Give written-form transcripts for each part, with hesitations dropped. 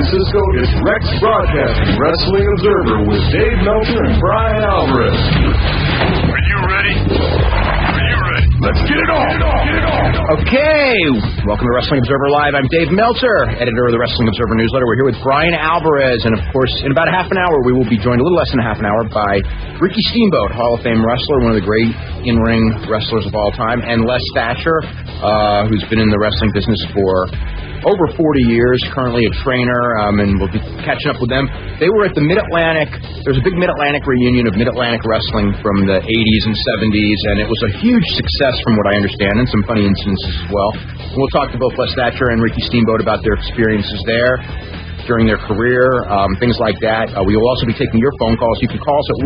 Francisco, it's Rex Broadcasting Wrestling Observer with Dave Meltzer and Bryan Alvarez. Are you ready? Are you ready? Let's get it on! Okay, welcome to Wrestling Observer Live. I'm Dave Meltzer, editor of the Wrestling Observer newsletter. We're here with Bryan Alvarez, and of course, in about a half an hour, we will be joined, a little less than a half an hour, by Ricky Steamboat, Hall of Fame wrestler, one of the great in-ring wrestlers of all time, and Les Thatcher, who's been in the wrestling business for over 40 years, currently a trainer, and we'll be catching up with them. They were at the Mid-Atlantic. There's a big Mid-Atlantic reunion of Mid-Atlantic wrestling from the 80s and 70s, and it was a huge success from what I understand, and some funny incidences as well. And we'll talk to both Les Thatcher and Ricky Steamboat about their experiences there during their career, things like that. We will also be taking your phone calls. You can call us at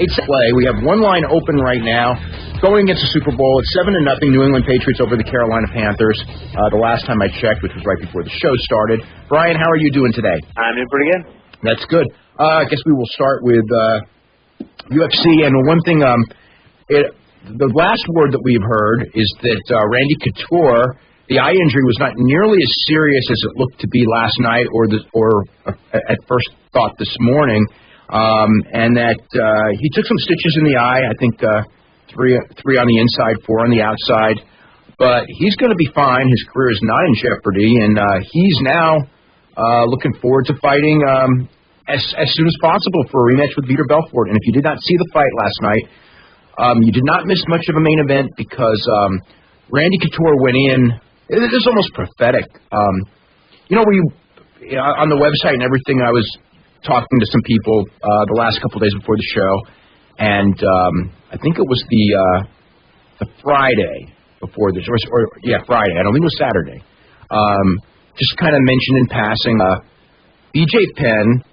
1-800-8-PLAY. We have one line open right now. Going against the Super Bowl, it's 7-0 New England Patriots over the Carolina Panthers. The last time I checked, which was right before the show started. Bryan, how are you doing today? I'm doing pretty good. That's good. I guess we will start with UFC. And one thing, the last word that we've heard is that Randy Couture, the eye injury was not nearly as serious as it looked to be last night or at first thought this morning, and that he took some stitches in the eye, I think three on the inside, 4 on the outside, but he's going to be fine. His career is not in jeopardy, and he's now looking forward to fighting as soon as possible for a rematch with Vitor Belfort. And if you did not see the fight last night, you did not miss much of a main event because Randy Couture went in. It is almost prophetic. On the website and everything, I was talking to some people the last couple of days before the show, and I think it was the Friday before this, Friday. I don't think it was Saturday. Just kind of mentioned in passing, BJ Penn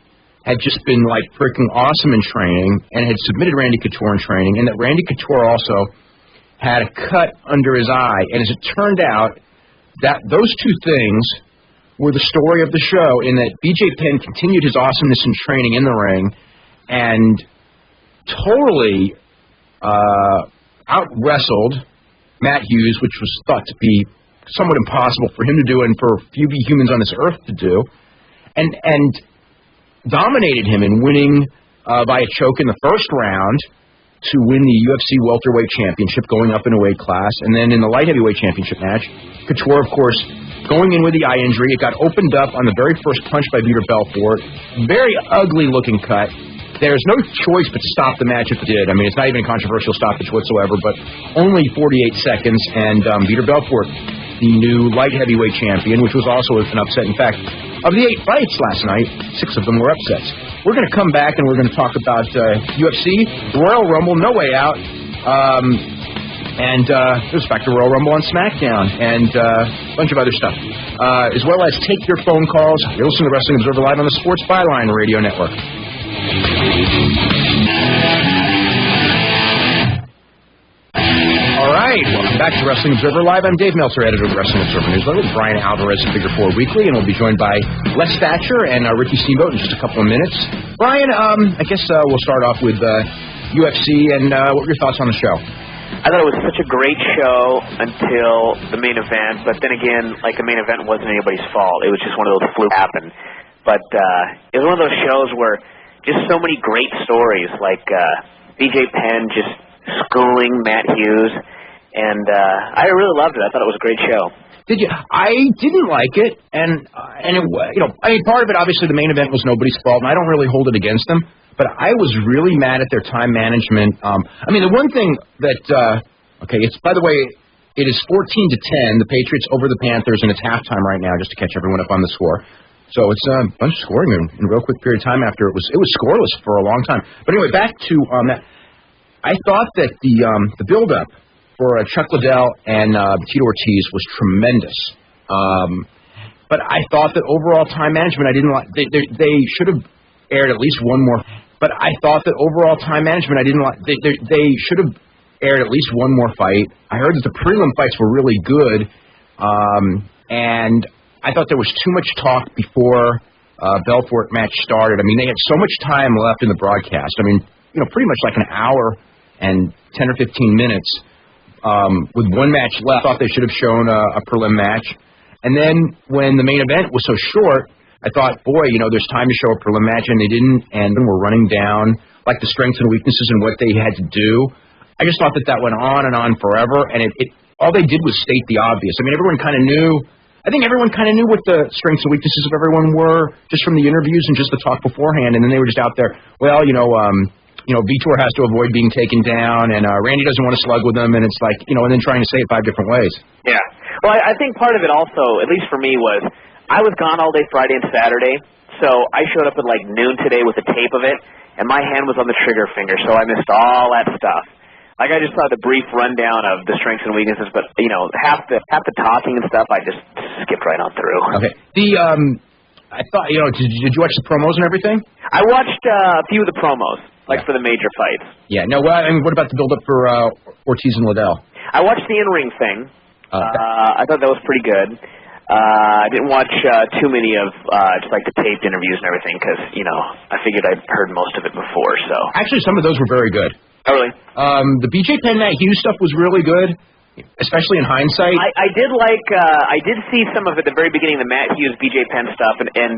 had just been like freaking awesome in training and had submitted Randy Couture in training, and that Randy Couture also had a cut under his eye, and as it turned out, that those two things were the story of the show, in that BJ Penn continued his awesomeness in training in the ring and totally out-wrestled Matt Hughes, which was thought to be somewhat impossible for him to do and for few humans on this earth to do, and dominated him in winning by a choke in the first round to win the UFC welterweight championship, going up in a weight class. And then in the light heavyweight championship match, Couture, of course, going in with the eye injury. It got opened up on the very first punch by Vitor Belfort. Very ugly-looking cut. There's no choice but to stop the match if it did. I mean, it's not even a controversial stoppage whatsoever, but only 48 seconds, and Vitor Belfort, the new light heavyweight champion, which was also an upset. In fact, of the 8 fights last night, 6 of them were upsets. We're going to come back and we're going to talk about UFC, Royal Rumble, No Way Out, and there's back to Royal Rumble on SmackDown, and a bunch of other stuff, as well as take your phone calls. You're listening to Wrestling Observer Live on the Sports Byline Radio Network. All right, welcome back to Wrestling Observer Live. I'm Dave Meltzer, editor of the Wrestling Observer newsletter, with Bryan Alvarez of Figure 4 Weekly, and we'll be joined by Les Thatcher and Ricky Steamboat in just a couple of minutes. Bryan, I guess we'll start off with UFC, and what were your thoughts on the show? I thought it was such a great show until the main event, but then again, like, the main event wasn't anybody's fault. It was just one of those fluke happened. But it was one of those shows where just so many great stories, like BJ Penn just schooling Matt Hughes, and I really loved it. I thought it was a great show. Did you? I didn't like it, and it, I mean, part of it, obviously, the main event was nobody's fault, and I don't really hold it against them. But I was really mad at their time management. I mean, the one thing that, it's, by the way, it is 14-10, the Patriots over the Panthers, and it's halftime right now, just to catch everyone up on the score. So it's a bunch of scoring in a real quick period of time after it was scoreless for a long time. But anyway, back to that. I thought that the build-up for Chuck Liddell and Tito Ortiz was tremendous. But I thought that overall time management, I didn't like. They should have aired at least one more. But I thought that overall time management, I didn't like. They should have aired at least one more fight. I heard that the prelim fights were really good, and I thought there was too much talk before Belfort match started. I mean, they had so much time left in the broadcast. I mean, pretty much like an hour and 10 or 15 minutes with one match left. I thought they should have shown a prelim match. And then when the main event was so short, I thought, boy, there's time to show a prelim match, and they didn't, and we're running down, like, the strengths and weaknesses and what they had to do. I just thought that went on and on forever, and it all they did was state the obvious. I mean, everyone kind of knew. I think everyone kind of knew what the strengths and weaknesses of everyone were just from the interviews and just the talk beforehand, and then they were just out there, well, Vitor has to avoid being taken down, and Randy doesn't want to slug with him, and it's like, and then trying to say it 5 different ways. Yeah. Well, I think part of it also, at least for me, was I was gone all day Friday and Saturday, so I showed up at like noon today with a tape of it, and my hand was on the trigger finger, so I missed all that stuff. Like, I just saw the brief rundown of the strengths and weaknesses, but, half the talking and stuff, I just skipped right on through. Okay. I thought, did you watch the promos and everything? I watched a few of the promos, for the major fights. Yeah. No, what about the build-up for Ortiz and Liddell? I watched the in-ring thing. I thought that was pretty good. I didn't watch too many of just like the taped interviews and everything because, I figured I'd heard most of it before. So actually, some of those were very good. Oh, really? The BJ Penn, Matt Hughes stuff was really good, especially in hindsight. I did like, I did see some of it at the very beginning, the Matt Hughes, BJ Penn stuff, and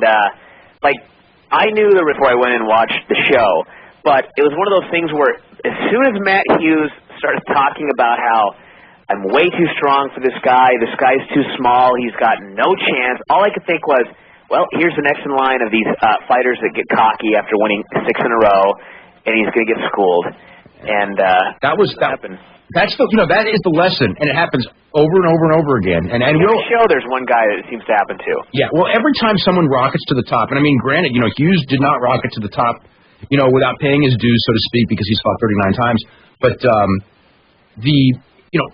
I knew that before I went and watched the show, but it was one of those things where as soon as Matt Hughes started talking about how I'm way too strong for this guy's too small, he's got no chance, all I could think was, well, here's the next in line of these fighters that get cocky after winning 6 in a row, and he's going to get schooled. And that happened. That's that is the lesson, and it happens over and over and over again. And every show there's one guy that it seems to happen to. Yeah, well, every time someone rockets to the top, and I mean, granted, Hughes did not rocket to the top, without paying his dues, so to speak, because he's fought 39 times. But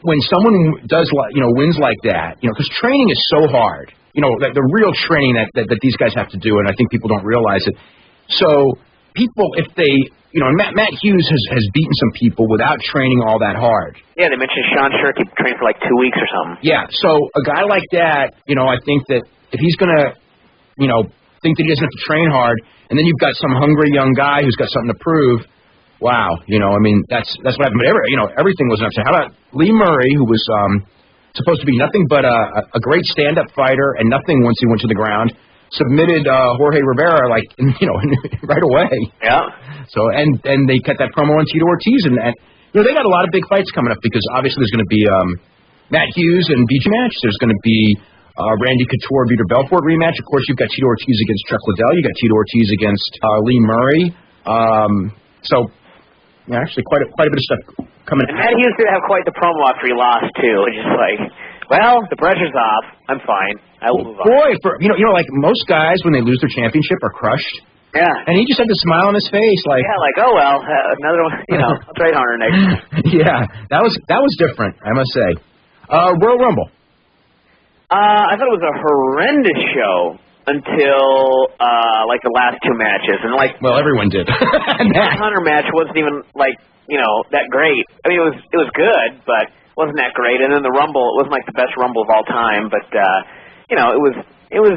when someone does wins like that, because training is so hard, the real training that these guys have to do, and I think people don't realize it. So people, if they, Matt Hughes has beaten some people without training all that hard. Yeah, they mentioned Sean Sherky trained for like 2 weeks or something. Yeah, so a guy like that, I think that if he's going to, think that he doesn't have to train hard, and then you've got some hungry young guy who's got something to prove, wow, that's what happened. But everything was enough. So how about Lee Murray, who was supposed to be nothing but a great stand-up fighter and nothing once he went to the ground, submitted Jorge Rivera right away. Yeah. So and they cut that promo on Tito Ortiz, and they got a lot of big fights coming up because obviously there's going to be Matt Hughes and BJ match. There's going to be Randy Couture Vitor Belfort rematch. Of course, you've got Tito Ortiz against Chuck Liddell. You got Tito Ortiz against Lee Murray. So. Yeah, actually, quite a bit of stuff coming. And Matt Hughes did have quite the promo after he lost too. It's just like, well, the pressure's off. I'm fine. I will move on. Boy, like most guys when they lose their championship are crushed. Yeah. And he just had the smile on his face, like. Yeah, like, oh well, another one. I'll try harder next time. Yeah, that was different, I must say. Royal Rumble. I thought it was a horrendous show. Until the last 2 matches, and well, everyone did. The Hunter match wasn't even that great. I mean, it was good, but wasn't that great. And then the Rumble, it wasn't like the best Rumble of all time, but it was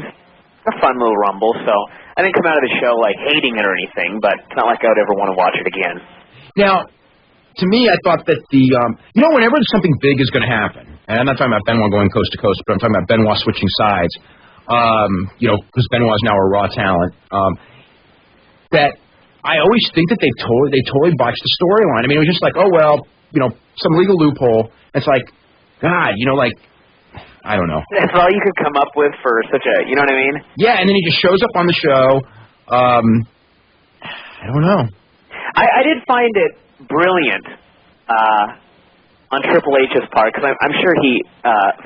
a fun little Rumble. So I didn't come out of the show hating it or anything, but it's not like I would ever want to watch it again. Now, to me, I thought that whenever something big is going to happen, and I'm not talking about Benoit going coast to coast, but I'm talking about Benoit switching sides. Because Benoit's now a Raw talent, that I always think that they totally botched the storyline. I mean, it was just like, oh, well, some legal loophole. It's like, God, I don't know. That's all you could come up with for such a, you know what I mean? Yeah, and then he just shows up on the show. I don't know. I did find it brilliant on Triple H's part, because I'm sure he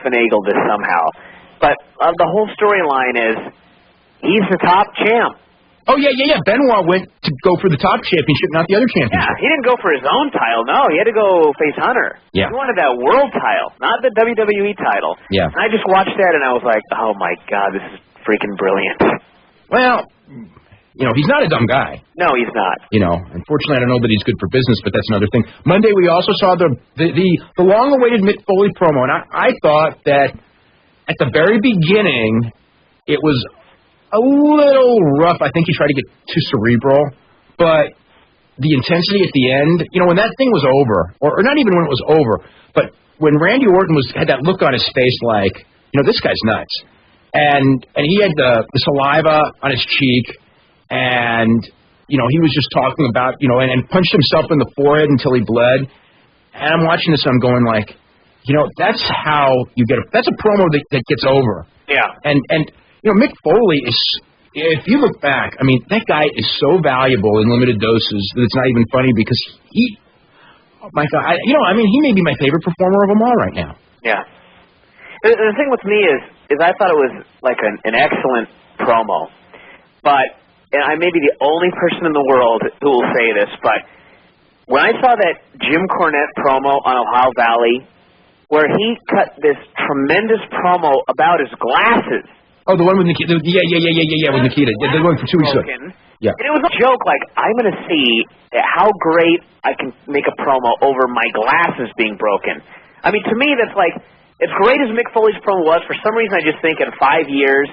finagled this somehow. But the whole storyline is he's the top champ. Oh, yeah. Benoit went to go for the top championship, not the other championship. Yeah, he didn't go for his own title. No, he had to go face Hunter. Yeah. He wanted that world title, not the WWE title. Yeah. And I just watched that, and I was like, oh, my God, this is freaking brilliant. Well, he's not a dumb guy. No, he's not. Unfortunately, I don't know that he's good for business, but that's another thing. Monday, we also saw the long-awaited Mick Foley promo, and I thought that at the very beginning, it was a little rough. I think he tried to get too cerebral, but the intensity at the end, when that thing was over, or not even when it was over, but when Randy Orton had that look on his face like, this guy's nuts. and he had the saliva on his cheek, and he was just talking about and punched himself in the forehead until he bled. And I'm watching this, and I'm going like, that's how you get that's a promo that gets over. Yeah. And Mick Foley is, if you look back, I mean, that guy is so valuable in limited doses that it's not even funny because oh my God, he may be my favorite performer of them all right now. Yeah. The thing with me is I thought it was like an excellent promo, and I may be the only person in the world who will say this, but when I saw that Jim Cornette promo on Ohio Valley, where he cut this tremendous promo about his glasses. Oh, the one with Nikita. Yeah, with Nikita. They're going for 2 weeks ago. Yeah. And it was a joke, like, I'm going to see how great I can make a promo over my glasses being broken. I mean, to me, that's like, as great as Mick Foley's promo was, for some reason I just think in 5 years,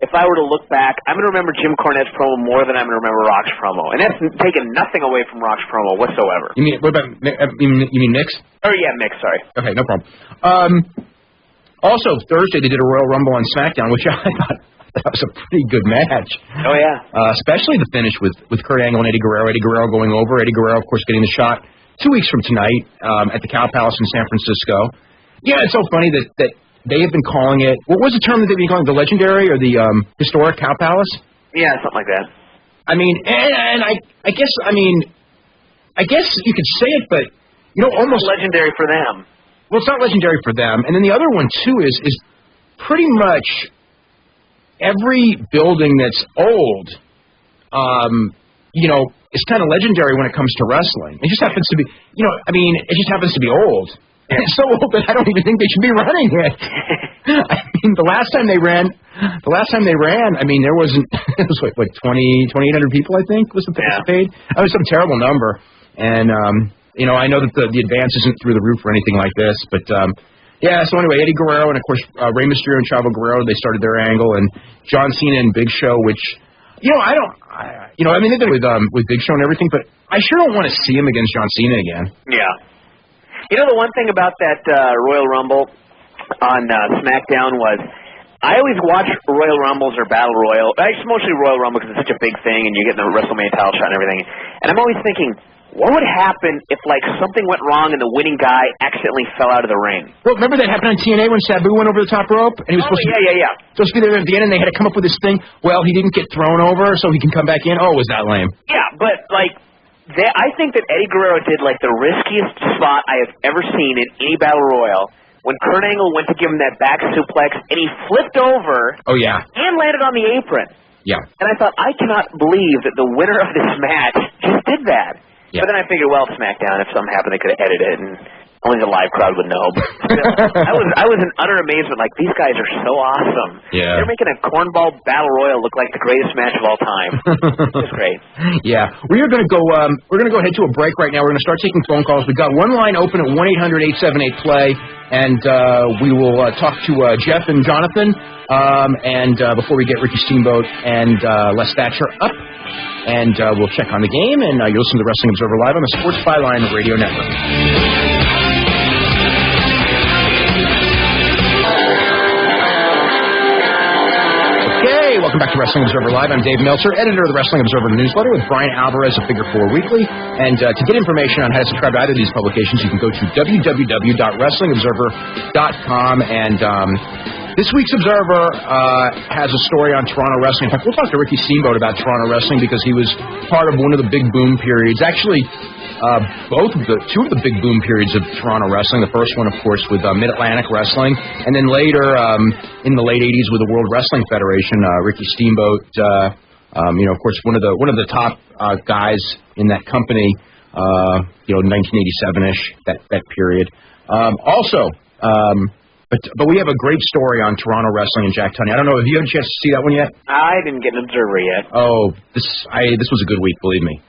if I were to look back, I'm going to remember Jim Cornette's promo more than I'm going to remember Rock's promo. And that's taking nothing away from Rock's promo whatsoever. You mean, what about, you mean Mick's? Oh, yeah, Mick, sorry. Okay, no problem. Also, Thursday they did a Royal Rumble on SmackDown, which I thought that was a pretty good match. Oh, yeah. Especially the finish with Kurt Angle and Eddie Guerrero. Eddie Guerrero going over. Eddie Guerrero, of course, getting the shot 2 weeks from tonight at the Cow Palace in San Francisco. Yeah, it's so funny that they have been calling it, what was the term that they've been calling it, the legendary or the historic Cow Palace? Yeah, something like that. I mean, and I guess you could say it, but, almost legendary for them. Well, it's not legendary for them. And then the other one, too, is pretty much every building that's old, is kind of legendary when it comes to wrestling. It just happens to be, it just happens to be old. And it's so old that I don't even think they should be running it. I mean, the last time they ran, I mean, there wasn't, it was like 2,800 people, I think, was the paid. That was some terrible number. And, I know that the advance isn't through the roof or anything like this, but, so anyway, Eddie Guerrero and, of course, Rey Mysterio and Chavo Guerrero, they started their angle, and John Cena and Big Show, which, they've been with Big Show and everything, but I sure don't want to see him against John Cena again. Yeah. The one thing about that Royal Rumble on SmackDown was I always watch Royal Rumbles or Battle Royal. It's mostly Royal Rumble because it's such a big thing and you get the WrestleMania title shot and everything. And I'm always thinking, what would happen if, something went wrong and the winning guy accidentally fell out of the ring? Well, remember that happened on TNA when Sabu went over the top rope? And he was supposed to be there at the end, and they had to come up with this thing. Well, he didn't get thrown over, so he can come back in. Oh, was that lame? Yeah, but, I think that Eddie Guerrero did, the riskiest spot I have ever seen in any Battle Royal when Kurt Angle went to give him that back suplex, and he flipped over. Oh, yeah. And landed on the apron. Yeah. And I thought, I cannot believe that the winner of this match just did that. Yeah. But then I figured, well, SmackDown, if something happened, they could have edited it, and only the live crowd would know. But still, I was in utter amazement. These guys are so awesome. Yeah. They're making a cornball battle royal look like the greatest match of all time. It's great. Yeah. We're going to go ahead to a break right now. We're going to start taking phone calls. We've got one line open at 1-800-878-PLAY, and we will talk to Jeff and Jonathan, and before we get Ricky Steamboat and Les Thatcher up. And we'll check on the game, and you'll listen to Wrestling Observer Live on the Sports Byline Radio Network. Okay, welcome back to Wrestling Observer Live. I'm Dave Meltzer, editor of the Wrestling Observer newsletter with Bryan Alvarez of Figure 4 Weekly. And to get information on how to subscribe to either of these publications, you can go to www.wrestlingobserver.com. And this week's Observer has a story on Toronto wrestling. In fact, we'll talk to Ricky Steamboat about Toronto wrestling because he was part of one of the big boom periods. Actually, two of the big boom periods of Toronto wrestling. The first one, of course, with Mid-Atlantic Wrestling, and then later in the late '80s with the World Wrestling Federation. Ricky Steamboat, of course, one of the top guys in that company. 1987-ish, that period. But we have a great story on Toronto wrestling and Jack Tunney. I don't know, have you had a chance to see that one yet? I didn't get an Observer yet. Oh, this was a good week, believe me.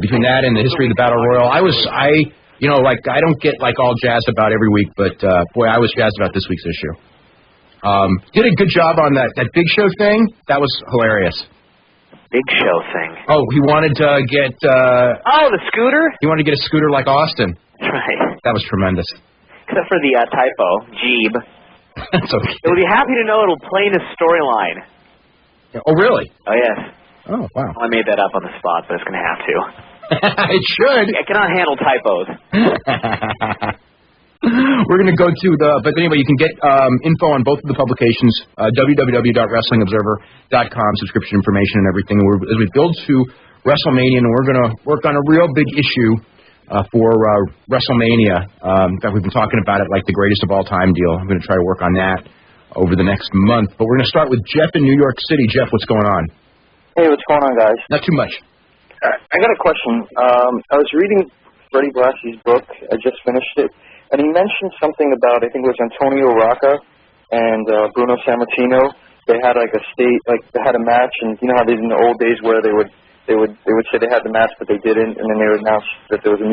Between that and the history of the Battle Royal, I don't get all jazzed about every week, but boy, I was jazzed about this week's issue. Did a good job on that Big Show thing. That was hilarious. Big Show thing. Oh, he wanted to get. The scooter. He wanted to get a scooter like Austin. That's right. That was tremendous. Except for the typo, Jeeb. That's okay. You'll be happy to know it'll play in his storyline. Oh, really? Oh, yes. Oh, wow. I made that up on the spot, but it's going to have to. It should. I cannot handle typos. We're going to go to but anyway, you can get info on both of the publications, www.wrestlingobserver.com, subscription information and everything. As we build to WrestleMania, and we're going to work on a real big issue for WrestleMania. In fact, we've been talking about it like the greatest of all time deal. I'm going to try to work on that over the next month. But we're going to start with Jeff in New York City. Jeff, what's going on? Hey, what's going on, guys? Not too much. I got a question. I was reading Freddie Blassie's book. I just finished it. And he mentioned something about, I think it was Antonio Rocca and Bruno Sammartino. They had like they had a match, and you know how they did in the old days where they would say they had the match but they didn't, and then they would announce that there was a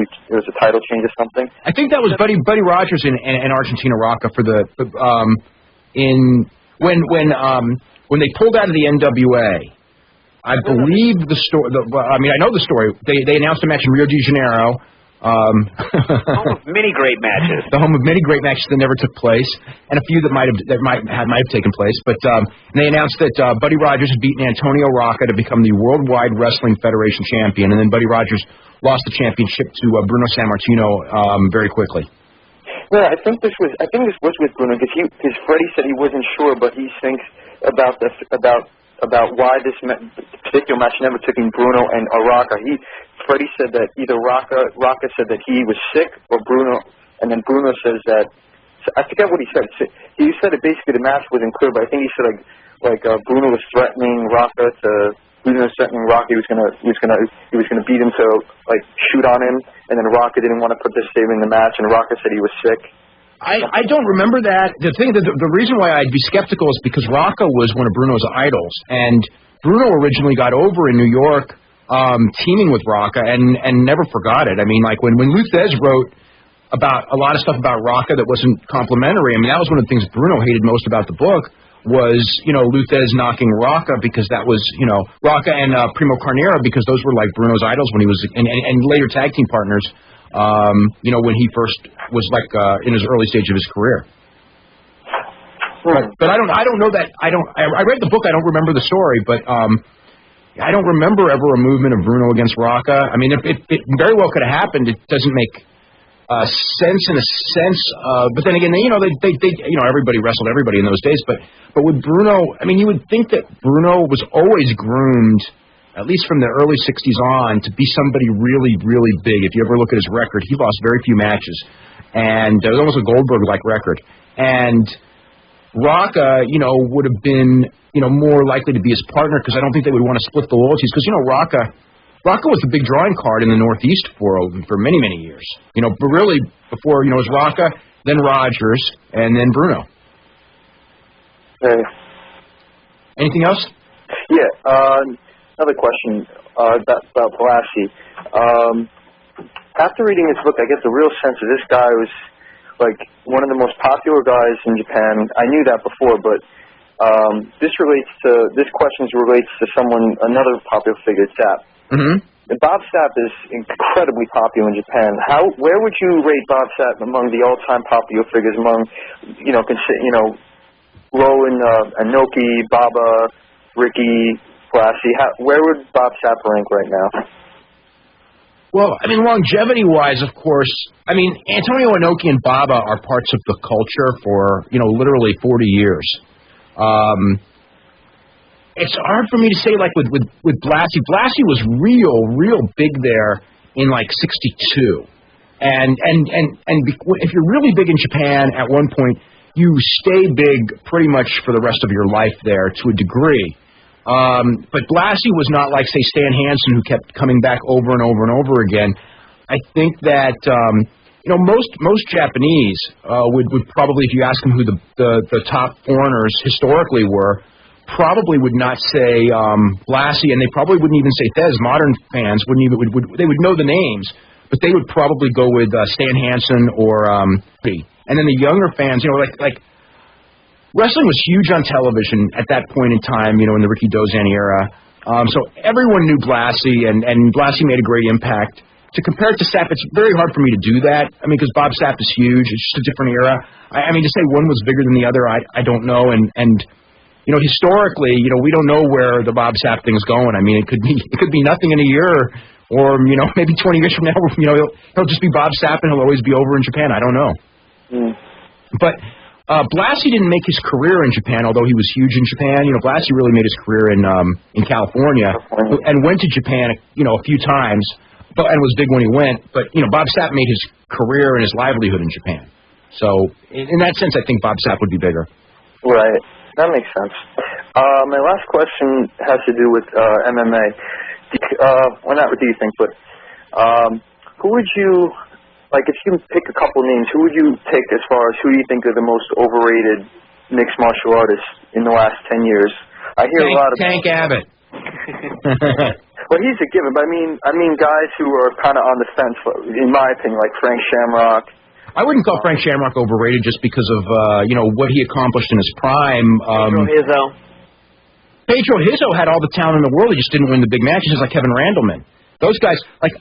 title change or something. I think that was Buddy Rogers and Argentina Rocca for when they pulled out of the NWA. I believe the story. I know the story. They announced a match in Rio de Janeiro. Home of many great matches. The home of many great matches that never took place, and a few that might have taken place. But they announced that Buddy Rogers had beaten Antonio Rocca to become the Worldwide Wrestling Federation champion, and then Buddy Rogers lost the championship to Bruno Sammartino very quickly. Yeah, I think this was with Bruno because Freddie said he wasn't sure, but he thinks about why this particular match never took in Bruno and Rocca. Freddie said that either Rocca said that he was sick, or Bruno, and then Bruno says that, I forget what he said. He said that basically the match wasn't clear, but I think he said like Bruno was threatening Rocca he was gonna beat him to like shoot on him, and then Rocca didn't want to participate in the match, and Rocca said he was sick. I don't remember that. The reason why I'd be skeptical is because Rocca was one of Bruno's idols, and Bruno originally got over in New York teaming with Rocca and never forgot it. I mean, like when Luthez wrote about a lot of stuff about Rocca that wasn't complimentary, I mean, that was one of the things Bruno hated most about the book was, Luthez knocking Rocca because that was, Rocca and Primo Carnera, because those were like Bruno's idols when he was, and later tag team partners, when he first was like in his early stage of his career. Right. But I don't know that. I read the book. I don't remember the story, but I don't remember ever a movement of Bruno against Rocca. I mean, it very well could have happened. It doesn't make sense in a sense. But then again, they everybody wrestled everybody in those days. But with Bruno, I mean, you would think that Bruno was always groomed, at least from the early 60s on, to be somebody really, really big. If you ever look at his record, he lost very few matches. And it was almost a Goldberg-like record. And Rocca, would have been, more likely to be his partner, because I don't think they would want to split the loyalties. Because, Rocca was the big drawing card in the Northeast for many, many years. But really, before, it was Rocca, then Rogers, and then Bruno. Anything else? Yeah, another question about Blassie. After reading his book, I get the real sense that this guy was like one of the most popular guys in Japan. I knew that before, but this question relates to another popular figure, Sapp. Mm-hmm. Bob Sapp is incredibly popular in Japan. Where would you rate Bob Sapp among the all-time popular figures? Among, Rowan, Inoki, Baba, Ricky, Blassie. Where would Bob Sapp rank right now? Well, I mean, longevity-wise, of course, I mean, Antonio Inoki and Baba are parts of the culture for, literally 40 years. It's hard for me to say, like, with Blassie. Blassie was real big there in, like, 62. And if you're really big in Japan at one point, you stay big pretty much for the rest of your life there to a degree. But Blassie was not like, say, Stan Hansen, who kept coming back over and over and over again. I think that, most Japanese would probably, if you ask them who the top foreigners historically were, probably would not say Blassie, and they probably wouldn't even say Thez. Modern fans they would know the names, but they would probably go with Stan Hansen or and then the younger fans, like wrestling was huge on television at that point in time, in the Ricky Dozan era. So everyone knew Blassie, and Blassie made a great impact. to compare it to Sapp, it's very hard for me to do that. I mean, because Bob Sapp is huge. It's just a different era. I mean, to say one was bigger than the other, I don't know. And you know, historically, you know, we don't know where the Bob Sapp thing's going. I mean, it could be nothing in a year, or you know, maybe 20 years from now, you know, he'll just be Bob Sapp and he'll always be over in Japan. I don't know. But Blassie didn't make his career in Japan, although he was huge in Japan. You know, Blassie really made his career in California and went to Japan, you know, a few times. And was big when he went, but you know, Bob Sapp made his career and his livelihood in Japan. So, in that sense, I think Bob Sapp would be bigger. Right, that makes sense. My last question has to do with MMA. Well, not what do you think, but who would you like if you can pick a couple names? Who would you take as far as who you think are the most overrated mixed martial artists in the last 10 years? I hear a lot of Tank Abbott. Well, he's a given, but I mean guys who are kind of on the fence, in my opinion, like Frank Shamrock. I wouldn't call Frank Shamrock overrated just because of you know, what he accomplished in his prime. Pedro Hizzo had all the talent in the world. He just didn't win the big matches, like Kevin Randleman. Those guys, like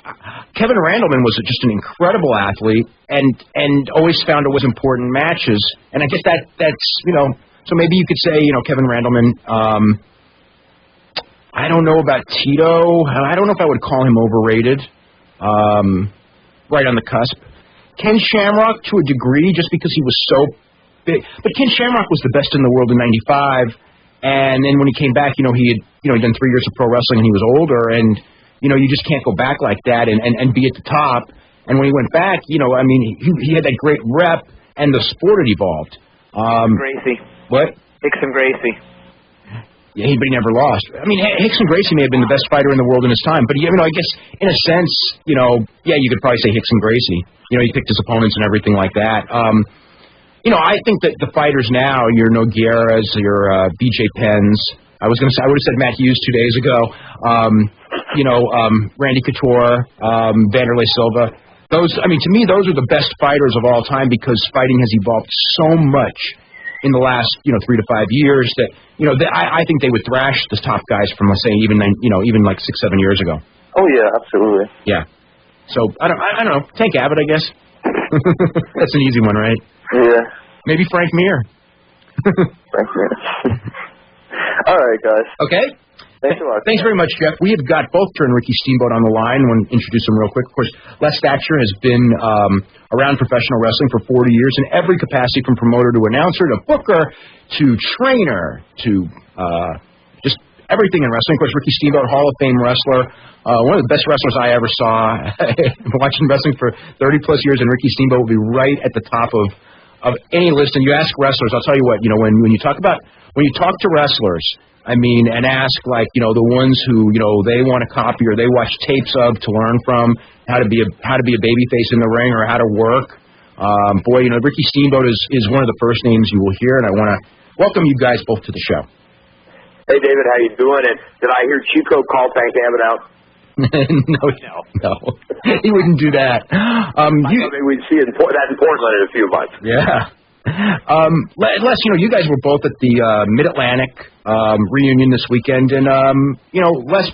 Kevin Randleman, was just an incredible athlete and always found always important matches. And I guess that's you know, so maybe you could say, you know, Kevin Randleman. I don't know about Tito. I don't know if I would call him overrated. Right on the cusp. Ken Shamrock, to a degree, just because he was so big. But Ken Shamrock was the best in the world in '95, and then when he came back, you know, he had done 3 years of pro wrestling and he was older, and you know, you just can't go back like that and be at the top. And when he went back, you know, I mean, he had that great rep, and the sport had evolved. Gracie. What? Hickson Gracie. Yeah, but he never lost. I mean, Hickson Gracie may have been the best fighter in the world in his time, but you know, I guess in a sense, you know, yeah, you could probably say Hickson Gracie. You know, he picked his opponents and everything like that. You know, I think that the fighters now, your Nogueiras, your BJ Penns. I would have said Matt Hughes 2 days ago. You know, Randy Couture, Vanderlei Silva. Those, I mean, to me, those are the best fighters of all time because fighting has evolved so much in the last, you know, 3 to 5 years that, you know, I think they would thrash the top guys from, let's say, even like 6, 7 years ago. Oh yeah, absolutely. Yeah. So I don't know. Tank Abbott, I guess. That's an easy one, right? Yeah. Maybe Frank Mir. Frank Mir. All right, guys. Okay. Thanks a lot. Thanks very much, Jeff. We have got both Turn Ricky Steamboat on the line. I want to introduce him real quick. Of course, Les Thatcher has been around professional wrestling for 40 years in every capacity, from promoter to announcer to booker to trainer to just everything in wrestling. Of course, Ricky Steamboat, Hall of Fame wrestler, one of the best wrestlers I ever saw. Watching wrestling for 30-plus years, and Ricky Steamboat will be right at the top of any list. And you ask wrestlers, I'll tell you what, you know, when you talk to wrestlers, I mean, and ask, like, you know, the ones who, you know, they want to copy or they watch tapes of to learn from how to be a babyface in the ring or how to work. Boy, you know, Ricky Steamboat is one of the first names you will hear, and I want to welcome you guys both to the show. Hey, David, how you doing? And did I hear Chico call Tank Abbott out? No. He wouldn't do that. We'd see that in Portland in a few months. Yeah. Les, you know, you guys were both at the Mid-Atlantic reunion this weekend, and you know, Les,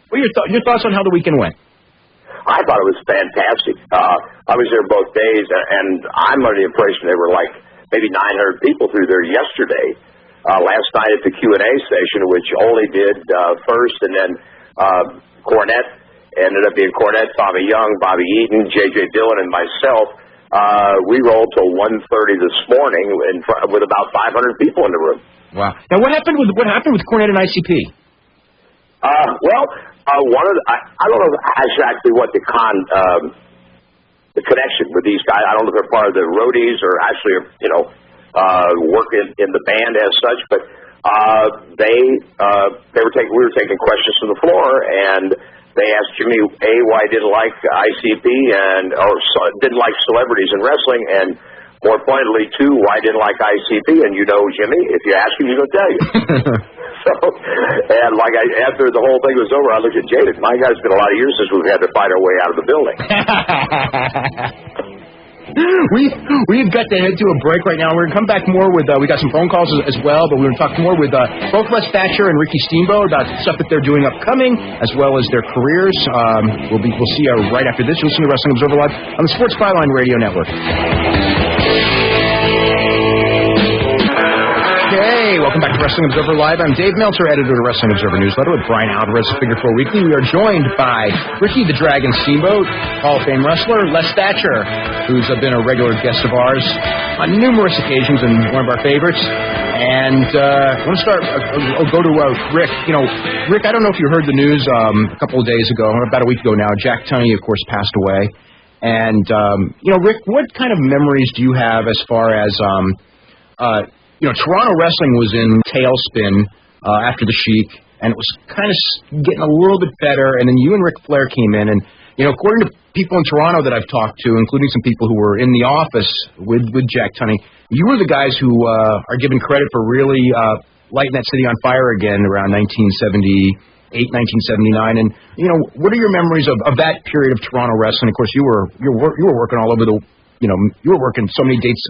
what are your thoughts on how the weekend went? I thought it was fantastic. I was there both days, and I'm under the impression there were like maybe 900 people through there yesterday. Last night at the Q&A session, which only did first, and then Cornette ended up being Cornette, Bobby Young, Bobby Eaton, J.J. Dillon, and myself. We rolled till 1:30 this morning with about 500 people in the room. Wow! Now, what happened with Cornette and ICP? I don't know exactly what the connection with these guys. I don't know if they're part of the roadies or actually, you know, work in the band as such. But we were taking questions from the floor, and they asked Jimmy why he didn't like ICP or didn't like celebrities in wrestling, and more pointedly, too, why he didn't like ICP. And you know, Jimmy, if you ask him, he's going to tell you. So, and like after the whole thing was over, I looked at Jaded. My God, it's been a lot of years since we've had to fight our way out of the building. We've got to head to a break right now. We're going to come back more with, we got some phone calls as well, but we're going to talk more with both Les Thatcher and Ricky Steamboat about stuff that they're doing upcoming, as well as their careers. We'll see you right after this. You'll listen to Wrestling Observer Live on the Sports Byline Radio Network. Hey, welcome back to Wrestling Observer Live. I'm Dave Meltzer, editor of Wrestling Observer Newsletter with Bryan, Alvarez of Figure 4 Weekly. We are joined by Ricky the Dragon Steamboat, Hall of Fame wrestler, Les Thatcher, who's been a regular guest of ours on numerous occasions and one of our favorites. And I want to start, I'll go to Rick. You know, Rick, I don't know if you heard the news a couple of days ago, about a week ago now. Jack Tunney, of course, passed away. And, you know, Rick, what kind of memories do you have as far as, you know, Toronto wrestling was in tailspin after the Sheik, and it was kind of getting a little bit better, and then you and Ric Flair came in, and, you know, according to people in Toronto that I've talked to, including some people who were in the office with Jack Tunney, you were the guys who are given credit for really lighting that city on fire again around 1978, 1979, and, you know, what are your memories of that period of Toronto wrestling? Of course, you were working all over the, you know, you were working so many dates.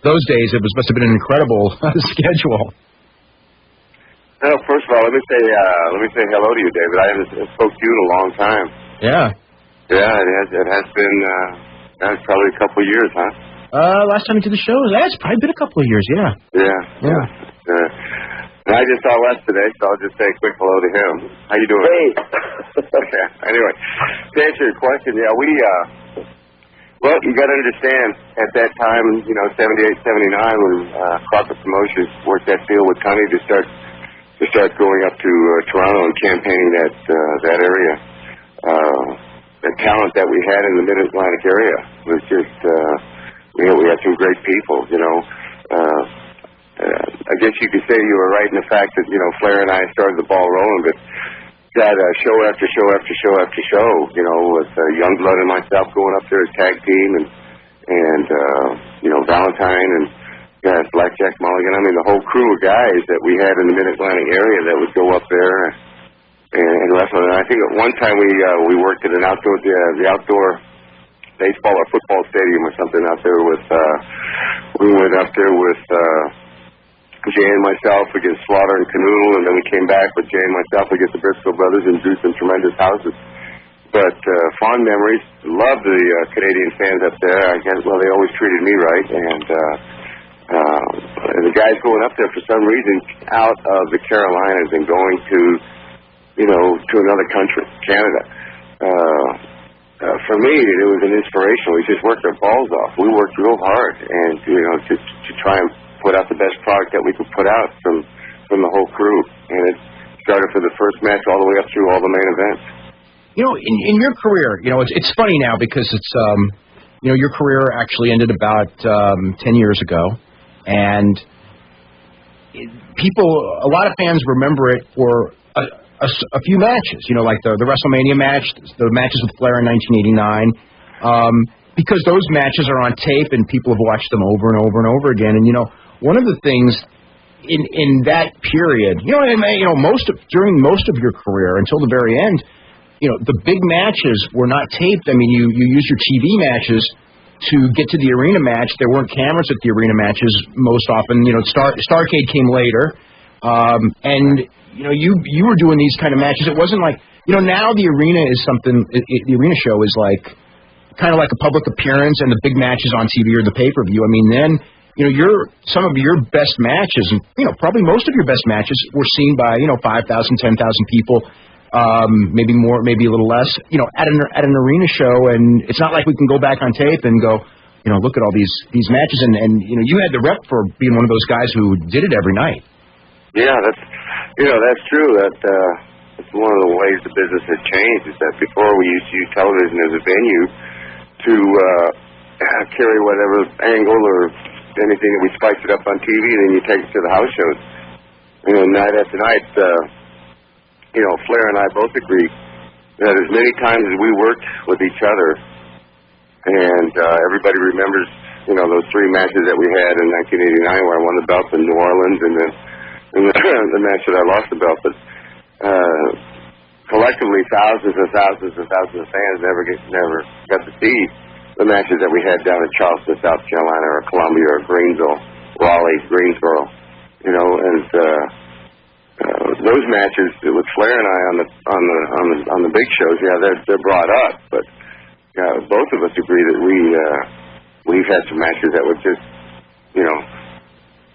Those days, it must have been an incredible schedule. Well, first of all, let me say hello to you, David. I haven't spoke to you in a long time. Yeah. Yeah, it has been. That's probably a couple of years, huh? Last time we did the show, it's probably been a couple of years. Yeah. Yeah. And I just saw Les today, so I'll just say a quick hello to him. How you doing? Hey. Okay. Anyway, to answer your question, yeah, well, you got to understand, at that time, you know, 78, 79, when Crockett Promotions worked that deal with Tunney to start going up to Toronto and campaigning that area. The talent that we had in the Mid-Atlantic area was just, you know, we had some great people, you know. I guess you could say you were right in the fact that, you know, Flair and I started the ball rolling, but got show after show after show after show, you know, with Youngblood and myself going up there as tag team, and you know, Valentine and Blackjack Mulligan. I mean, the whole crew of guys that we had in the Mid-Atlantic area that would go up there and wrestle. And I think at one time we worked at an the outdoor baseball or football stadium or something out there with. We went up there with. Jay and myself against Slaughter and Canoodle, and then we came back with Jay and myself against the Briscoe brothers and drew some tremendous houses. But fond memories. Love the Canadian fans up there. I guess, well, they always treated me right, and the guys going up there for some reason out of the Carolinas and going to, you know, to another country, Canada. For me, it was an inspiration. We just worked our balls off. We worked real hard, and you know, to try and put out the best product that we could put out from the whole crew, and it started for the first match all the way up through all the main events. You know, in your career, you know, it's funny now because it's you know, your career actually ended about 10 years ago, and a lot of fans remember it for a few matches. You know, like the WrestleMania match, the matches with Flair in 1989. Because those matches are on tape and people have watched them over and over and over again, and you know. One of the things in that period, you know, during most of your career until the very end, you know, the big matches were not taped. I mean, you use your TV matches to get to the arena match. There weren't cameras at the arena matches most often. You know, Starrcade came later, and you know, you were doing these kind of matches. It wasn't like, you know, now the arena is something. The arena show is like kind of like a public appearance, and the big matches on TV or the pay-per-view. I mean, then. You know, some of your best matches, and you know, probably most of your best matches were seen by 5,000, 10,000 people, maybe more, maybe a little less. You know, at an arena show, and it's not like we can go back on tape and go, you know, look at all these matches, and you know, you had the rep for being one of those guys who did it every night. Yeah, that's true. That's one of the ways the business has changed. Is that before we used to use television as a venue to carry whatever angle or anything that we spiked it up on TV, then you take it to the house shows. You know, night after night, you know, Flair and I both agree that as many times as we worked with each other, and everybody remembers, you know, those three matches that we had in 1989 where I won the belt in New Orleans, and then the match that I lost the belt. But collectively, thousands and thousands and thousands of fans never got to see the matches that we had down in Charleston, South Carolina, or Columbia, or Greenville, Raleigh, Greensboro, you know, and those matches with Flair and I on the big shows, yeah, they're brought up, but both of us agree that we've had some matches that would just, you know,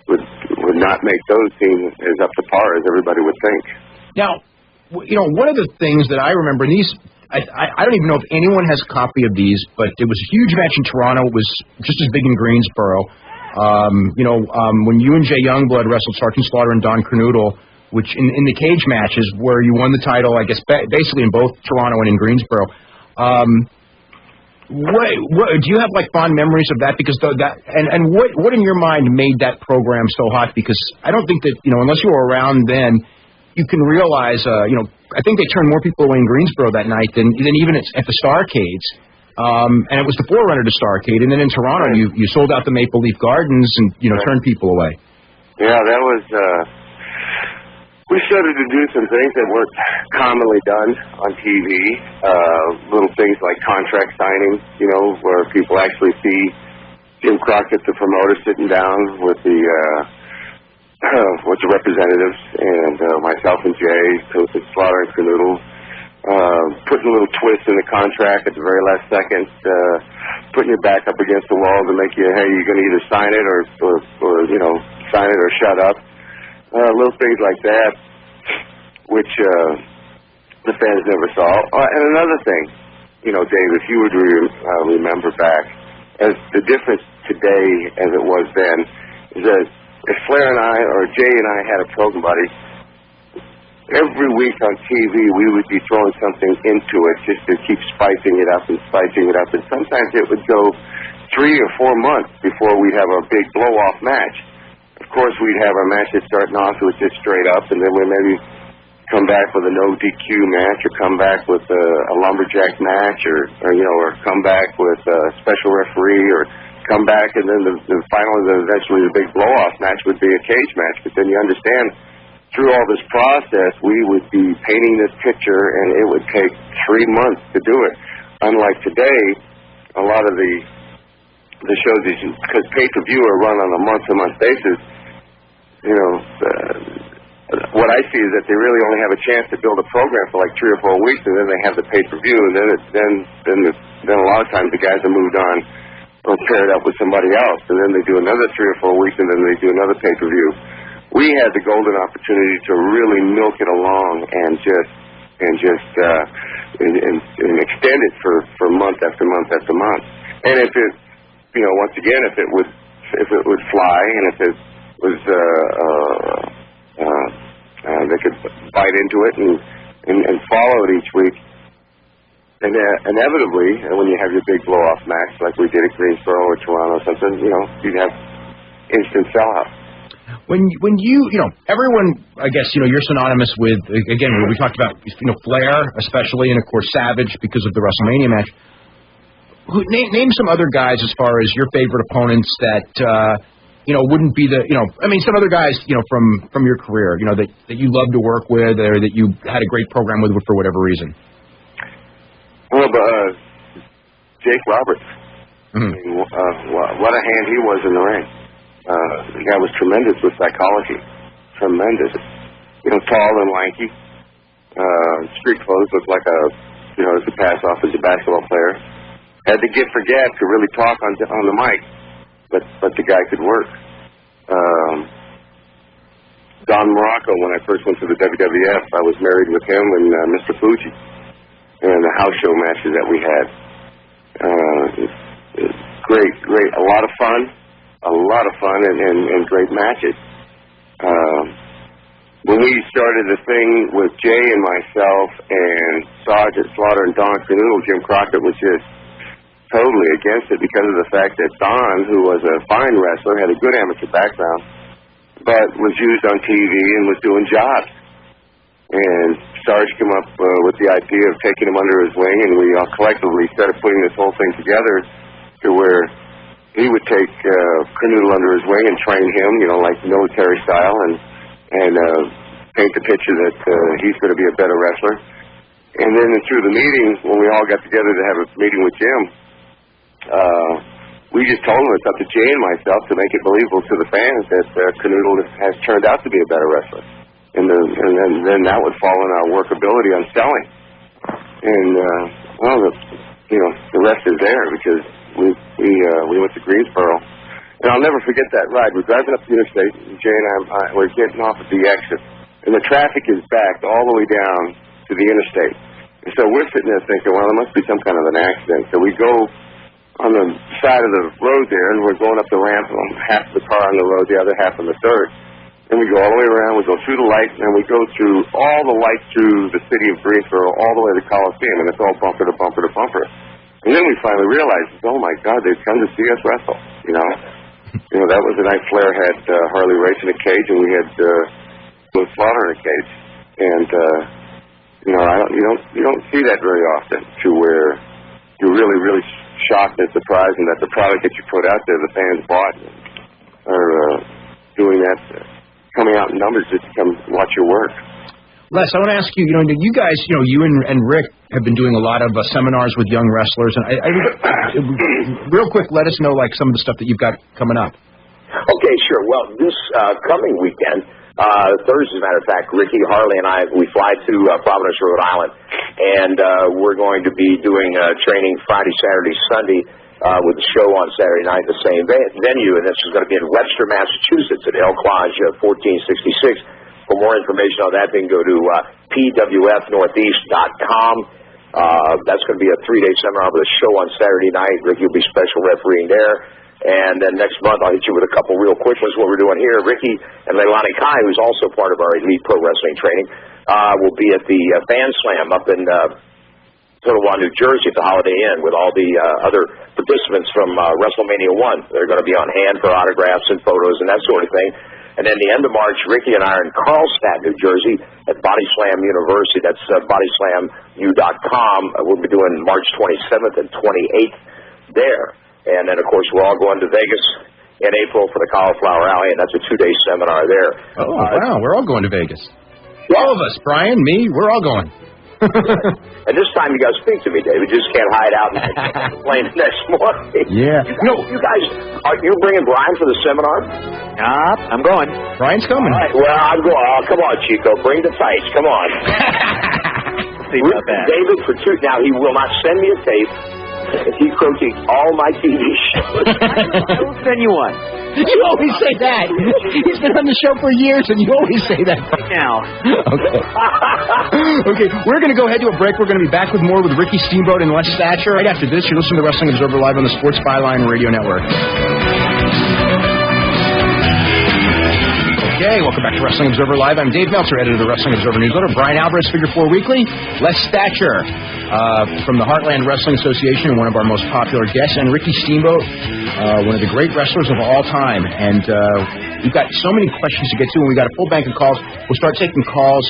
would not make those teams as up to par as everybody would think. Now, you know, one of the things that I remember, and these, I don't even know if anyone has a copy of these, but it was a huge match in Toronto. It was just as big in Greensboro. When you and Jay Youngblood wrestled Sergeant Slaughter and Don Kernodle, which in the cage matches where you won the title, I guess, basically in both Toronto and in Greensboro. What do you have like fond memories of that? Because what in your mind made that program so hot? Because I don't think that, you know, unless you were around then, you can realize, I think they turned more people away in Greensboro that night than even at the Starcades. And it was the forerunner to Starcade. And then in Toronto, you sold out the Maple Leaf Gardens and, you know, turned people away. Yeah, that was, we started to do some things that weren't commonly done on TV. Little things like contract signing, you know, where people actually see Jim Crockett, the promoter, sitting down with the representatives, and myself and Jay, Slaughter and Kernodle, putting a little twist in the contract at the very last second, putting your back up against the wall to make you, hey, you're going to either sign it or you know, sign it or shut up. Little things like that, which the fans never saw. And another thing, you know, Dave, if you would remember back, as the difference today as it was then, is that if Flair and I, or Jay and I had a program buddy, every week on TV we would be throwing something into it just to keep spicing it up. And sometimes it would go 3 or 4 months before we'd have a big blow-off match. Of course, we'd have our matches starting off with just straight up, and then we'd maybe come back with a no DQ match, or come back with a lumberjack match, or come back with a special referee, or come back, and then eventually the big blow-off match would be a cage match. But then you understand, through all this process, we would be painting this picture, and it would take 3 months to do it. Unlike today, a lot of the shows, because pay-per-view are run on a month-to-month basis, you know, what I see is that they really only have a chance to build a program for like 3 or 4 weeks, and then they have the pay-per-view, and then a lot of times the guys are moved on or paired up with somebody else, and then they do another 3 or 4 weeks, and then they do another pay-per-view. We had the golden opportunity to really milk it along and extend it for month after month after month. And if it, you know, once again, if it would fly, and if it was they could bite into it and follow it each week. And inevitably, when you have your big blow-off match, like we did at Greensboro or Toronto or something, you know, you'd have instant sellout. When you know, everyone, I guess, you know, you're synonymous with, again, we talked about, you know, Flair, especially, and of course Savage because of the WrestleMania match. Name some other guys as far as your favorite opponents that, you know, wouldn't be the, you know, I mean, some other guys, you know, from your career, you know, that you love to work with, or that you had a great program with for whatever reason. Well, Jake Roberts. Mm-hmm. I mean, what a hand he was in the ring. The guy was tremendous with psychology. Tremendous. You know, tall and lanky. Street clothes, looked like he could pass off as a basketball player. Had the gift for gab, could really talk on the mic, but the guy could work. Don Morocco, when I first went to the WWF, I was married with him and Mr. Fuji, and the house show matches that we had. Great, a lot of fun and great matches. When we started the thing with Jay and myself and Sergeant Slaughter and Don Kernodle, Jim Crockett was just totally against it because of the fact that Don, who was a fine wrestler, had a good amateur background, but was used on TV and was doing jobs. And Sarge came up with the idea of taking him under his wing, and we all collectively started putting this whole thing together to where he would take Kernodle under his wing and train him, you know, like military style, and paint the picture that he's going to be a better wrestler. And then through the meeting, when we all got together to have a meeting with Jim, we just told him it's up to Jay and myself to make it believable to the fans that Canoodle has turned out to be a better wrestler. And then that would fall in our workability on selling. And, the rest is there because we went to Greensboro. And I'll never forget that ride. We're driving up the interstate, and Jay and I, we're getting off at the exit. And the traffic is backed all the way down to the interstate. And so we're sitting there thinking, well, there must be some kind of an accident. So we go on the side of the road there, and we're going up the ramp, on half of the car on the road, the other half on the third. And we go all the way around, we go through the lights, and we go through all the lights through the city of Greensboro, all the way to Coliseum, and it's all bumper to bumper to bumper. And then we finally realized, oh my God, they've come to see us wrestle, that was the night Flair had Harley Race in a cage, and we had Will Slaughter in a cage. And, you don't see that very often, to where you're really, really shocked and surprised, and that the product that you put out there, the fans bought, are doing that, coming out in numbers just to come watch your work. Les, I want to ask you, you guys, you and Rick have been doing a lot of seminars with young wrestlers, and real quick, let us know, some of the stuff that you've got coming up. Okay, sure. Well, this coming weekend, Thursday, as a matter of fact, Ricky, Harley, and I, we fly to Providence, Rhode Island, and we're going to be doing training Friday, Saturday, Sunday, with the show on Saturday night, the same venue, and this is going to be in Webster, Massachusetts, at Elk Lodge 1466. For more information on that, you can go to pwfnortheast.com. That's going to be a 3-day seminar with a show on Saturday night. Ricky will be special refereeing there. And then next month, I'll hit you with a couple real quick ones, what we're doing here. Ricky and Leilani Kai, who's also part of our elite pro wrestling training, will be at the Fan Slam up in Totowa, New Jersey at the Holiday Inn with all the other participants from WrestleMania 1. They're going to be on hand for autographs and photos and that sort of thing. And then the end of March, Ricky and I are in Carlstadt, New Jersey at Body Slam University. That's bodyslamu.com. We'll be doing March 27th and 28th there. And then, of course, we're all going to Vegas in April for the Cauliflower Alley, and that's a 2-day seminar there. Oh, wow. We're all going to Vegas. Yeah. All of us. Bryan, me, we're all going. And this time you got to speak to me, David. You just can't hide out and complain the next morning. Yeah. You guys, are you bringing Bryan for the seminar? I'm going. Bryan's coming. All right, well, I'm going. Oh, come on, Chico. Bring the tights. Come on. See about that. David, now, he will not send me a tape. He critiques all my TV shows. I will send you one. You always say that. He's been on the show for years, and you always say that. Right now. Okay. Okay, we're going to go ahead to a break. We're going to be back with more with Ricky Steamboat and Les Thatcher. Right after this, you're listening to Wrestling Observer Live on the Sports Byline Radio Network. Okay, welcome back to Wrestling Observer Live. I'm Dave Meltzer, editor of the Wrestling Observer newsletter. Bryan Alvarez, Figure 4 Weekly. Les Thatcher from the Heartland Wrestling Association, one of our most popular guests, and Ricky Steamboat, one of the great wrestlers of all time. And we've got so many questions to get to, and we've got a full bank of calls. We'll start taking calls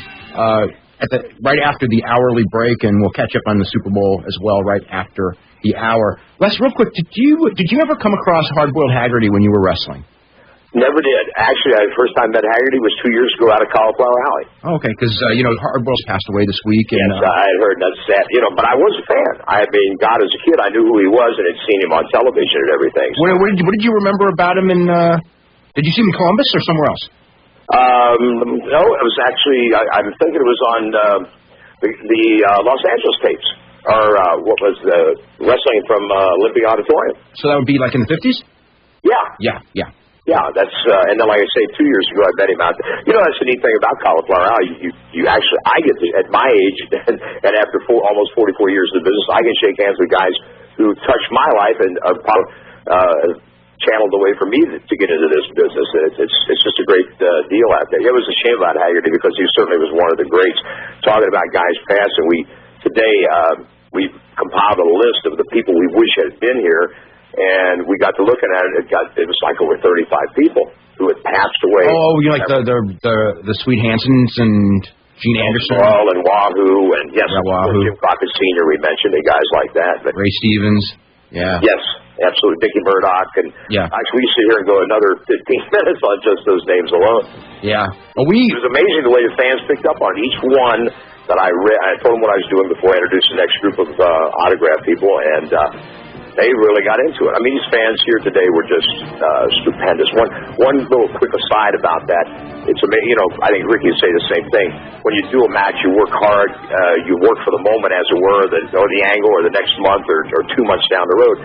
right after the hourly break, and we'll catch up on the Super Bowl as well right after the hour. Les, real quick, did you ever come across Hardboiled Haggerty when you were wrestling? Never did. Actually, the first time I met Haggerty was 2 years ago out of Cauliflower Alley. Oh, okay, because, Hardboiled's passed away this week. And, yes, I had heard that's sad. But I was a fan. God, as a kid, I knew who he was and had seen him on television and everything. So. What did you remember about him did you see him in Columbus or somewhere else? No, it was actually, I'm thinking it was on the Los Angeles tapes. Or what was the wrestling from Olympia Auditorium. So that would be like in the 50s? Yeah. Yeah, that's, and then like I say, 2 years ago I met him out there. That's the neat thing about Cauliflower Alley. You actually, I get to, at my age, and after almost 44 years in the business, I can shake hands with guys who touched my life and are channeled the way for me to get into this business. It's just a great deal out there. It was a shame about Haggerty because he certainly was one of the greats. Talking about guys past, and today we compiled a list of the people we wish had been here. And we got to looking at it. It was like over 35 people who had passed away. Oh, you like the Sweet Hansons and Gene Anderson, and Wahoo, and yes, Wahoo. Jim Crockett Sr. We mentioned the guys like that. But Ray Stevens, yeah. Yes, absolutely. Dickie Murdoch, and actually we sit here and go another 15 minutes on just those names alone. Yeah. It was amazing the way the fans picked up on each one that I read. I told them what I was doing before I introduced the next group of autograph people, and. they really got into it. I mean, these fans here today were just stupendous. One little quick aside about that, it's amazing. You know, I think Ricky would say the same thing. When you do a match, you work hard, you work for the moment, as it were, or the angle, or the next month, or 2 months down the road.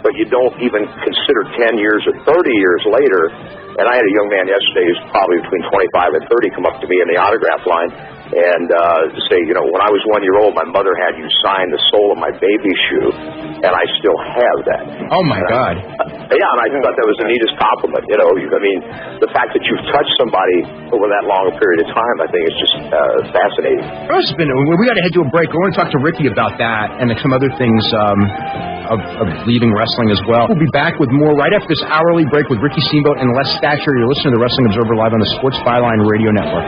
But you don't even consider 10 years or 30 years later. And I had a young man yesterday who's probably between 25 and 30 come up to me in the autograph line and say, you know, when I was 1 year old, my mother had you sign the sole of my baby shoe, and I still have that. Oh, my God. Yeah, and I thought that was the neatest compliment. You know, I mean, the fact that you've touched somebody over that long a period of time, I think is just fascinating. We got to head to a break. I want to talk to Ricky about that and some other things of leaving wrestling as well. We'll be back with more right after this hourly break with Ricky Steamboat and Les Thatcher. You're listening to the Wrestling Observer Live on the Sports Byline Radio Network.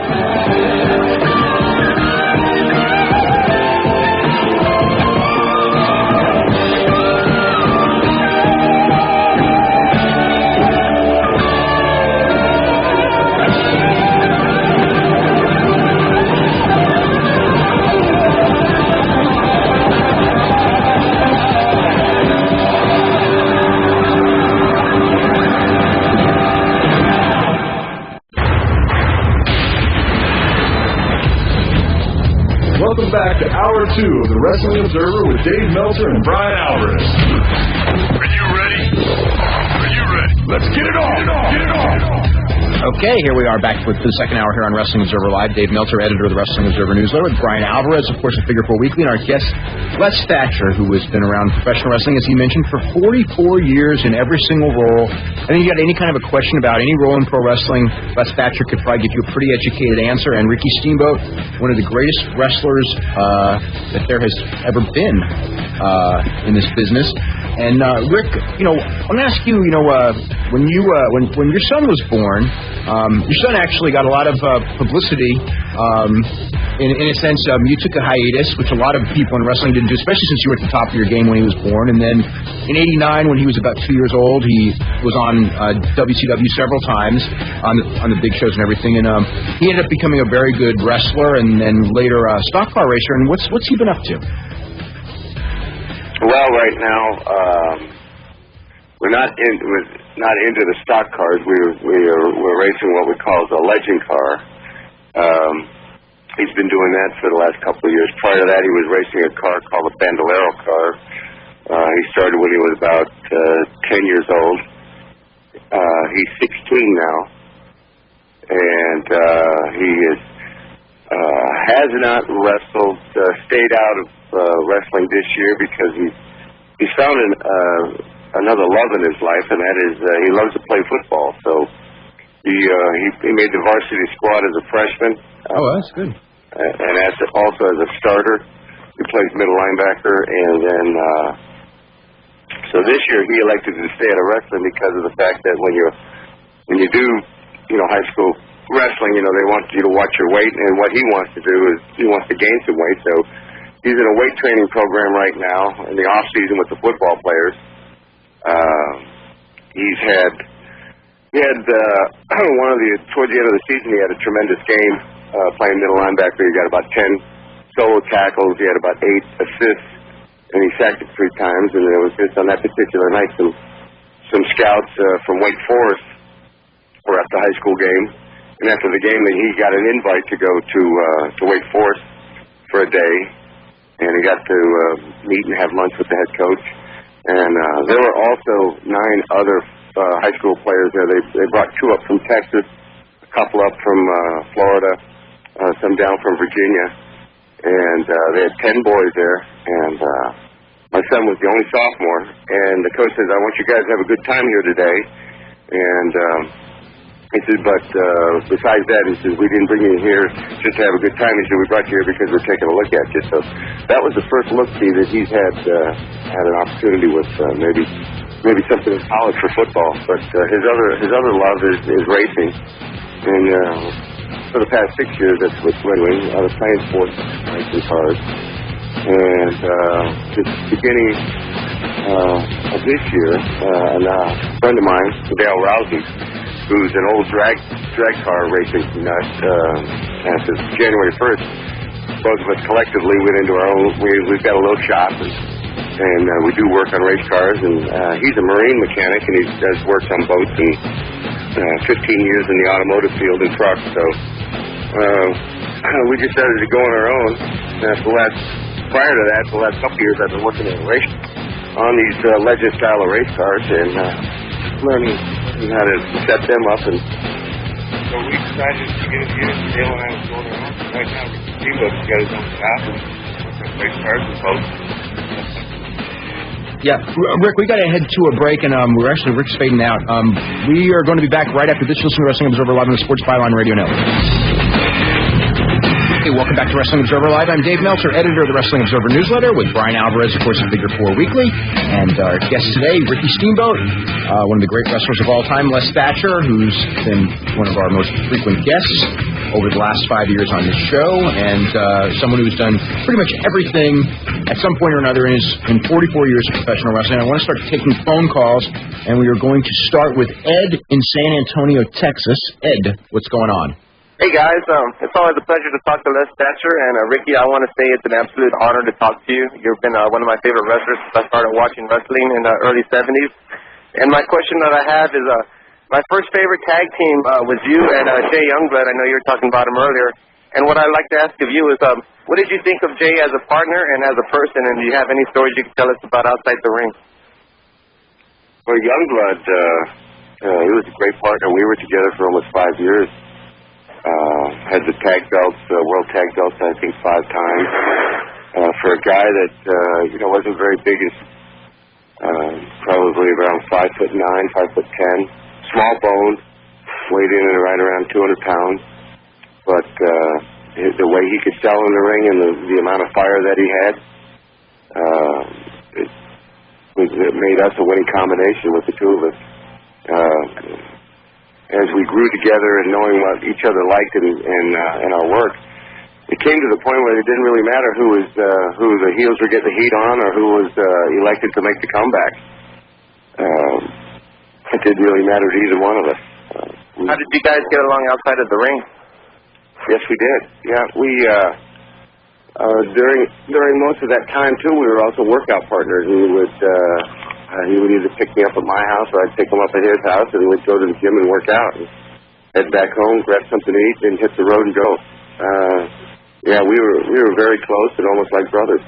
Welcome back to Hour 2 of the Wrestling Observer with Dave Meltzer and Bryan Alvarez. Are you ready? Are you ready? Let's get it on! Get it on! Okay, here we are back with the second hour here on Wrestling Observer Live. Dave Meltzer, editor of the Wrestling Observer newsletter, with Bryan Alvarez, of course, of Figure 4 Weekly, and our guest, Les Thatcher, who has been around professional wrestling, as he mentioned, for 44 years in every single role. And if you got any kind of a question about any role in pro wrestling, Les Thatcher could probably give you a pretty educated answer. And Ricky Steamboat, one of the greatest wrestlers that there has ever been in this business. And Rick, you know, I want to ask you, you know, when your son was born, your son actually got a lot of publicity. In a sense, you took a hiatus, which a lot of people in wrestling didn't do, especially since you were at the top of your game when he was born. And then in '89, when he was about 2 years old, he was on WCW several times on the big shows and everything. And he ended up becoming a very good wrestler, and then later a stock car racer. And what's he been up to? Well, right now, we're not into the stock cars. We're racing what we call the legend car. He's been doing that for the last couple of years. Prior to that, he was racing a car called the Bandolero car. He started when he was about 10 years old. He's 16 now, and he has not wrestled, stayed out of wrestling this year because he's found another love in his life, and that is he loves to play football. So he made the varsity squad as a freshman. Oh, that's good. And also as a starter, he plays middle linebacker, and then so this year he elected to stay out of wrestling because of the fact that when you do high school wrestling, they want you to watch your weight, and what he wants to do is he wants to gain some weight. So he's in a weight training program right now in the off season with the football players. He had towards the end of the season, he had a tremendous game playing middle linebacker. He got about 10 solo tackles. He had about 8 assists, and he sacked it 3 times. And it was just on that particular night, some scouts from Wake Forest were at the high school game, and after the game, he got an invite to go to Wake Forest for a day, and he got to meet and have lunch with the head coach. And there were also 9 other high school players there. They brought 2 up from Texas, a couple up from Florida, some down from Virginia, and they had 10 boys there. And my son was the only sophomore. And the coach says, "I want you guys to have a good time here today." And he said, "But besides that," he says, "we didn't bring you here just to have a good time." He said, "We brought you here because we're taking a look at you." So that was the first look-see that he's had an opportunity with maybe something in college for football. But his other love is racing. And for the past 6 years, that's what's winning. I was playing sports, racing cars. And just beginning of this year, a friend of mine, Dale Rousey, who's an old drag car racing nut, and since January 1st, both of us collectively went into our own, we've got a little shop, and and we do work on race cars. And he's a marine mechanic, and he does works on boats and 15 years in the automotive field and trucks. So we decided to go on our own. Prior to that, the last couple of years, I've been working on these legend style of race cars and learning how to set them up. And so we decided to get a unit. Dale and I was going around. Right now, Steamboat's got his own shop and race cars and boats. Yeah, Rick, we got to head to a break, and Rick's fading out. We are going to be back right after this. Listening to Wrestling Observer Live on the Sports Byline Radio Network. Hey, welcome back to Wrestling Observer Live. I'm Dave Meltzer, editor of the Wrestling Observer newsletter, with Bryan Alvarez, of course, of Figure 4 Weekly, and our guest today, Ricky Steamboat, one of the great wrestlers of all time, Les Thatcher, who's been one of our most frequent guests over the last 5 years on this show, and someone who's done pretty much everything at some point or another in 44 years of professional wrestling. I want to start taking phone calls, and we are going to start with Ed in San Antonio, Texas. Ed, what's going on? Hey guys, it's always a pleasure to talk to Les Thatcher, and Ricky, I want to say it's an absolute honor to talk to you. You've been one of my favorite wrestlers since I started watching wrestling in the early 70s. And my question that I have is, my first favorite tag team was you and Jay Youngblood. I know you were talking about him earlier. And what I'd like to ask of you is, what did you think of Jay as a partner and as a person, and do you have any stories you can tell us about outside the ring? Well, Youngblood, he was a great partner. We were together for almost 5 years. Had the tag belts, world tag belts, I think 5 times. For a guy that wasn't very big, probably around 5'9", 5'10", small boned, weighed in at right around 200 pounds. But the way he could sell in the ring and the amount of fire that he had, it made us a winning combination with the two of us. As we grew together and knowing what each other liked in our work, it came to the point where it didn't really matter who the heels were getting the heat on or who was elected to make the comeback. It didn't really matter to either one of us. How did you guys get along outside of the ring? Yes, we did. Yeah, we during most of that time too, we were also workout partners. He would either pick me up at my house or I'd pick him up at his house, and we'd go to the gym and work out, and head back home, grab something to eat, and hit the road and go. We were very close and almost like brothers.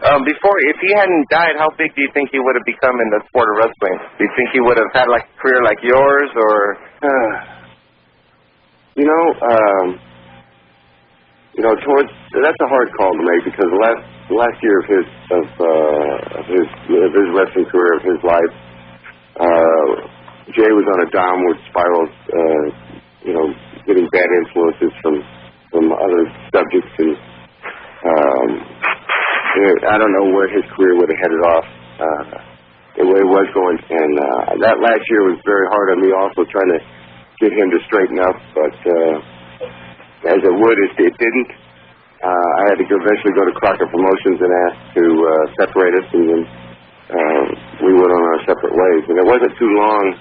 If he hadn't died, how big do you think he would have become in the sport of wrestling? Do you think he would have had like a career like yours, or? That's a hard call to make, because the last year of his wrestling career, of his life, Jay was on a downward spiral, getting bad influences from other subjects, and I don't know where his career would have headed off. The way it was going, and that last year was very hard on me, also trying to get him to straighten up, but as it would, it didn't. I had to eventually go to Crocker Promotions and ask to separate us, and then we went on our separate ways. And it wasn't too long,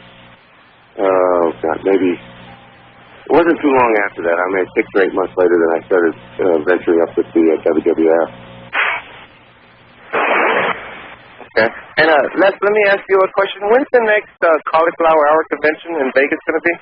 it wasn't too long after that. I mean, 6 or 8 months later, then I started venturing up with the WWF. Okay. And let me ask you a question. When's the next Cauliflower Hour convention in Vegas going to be?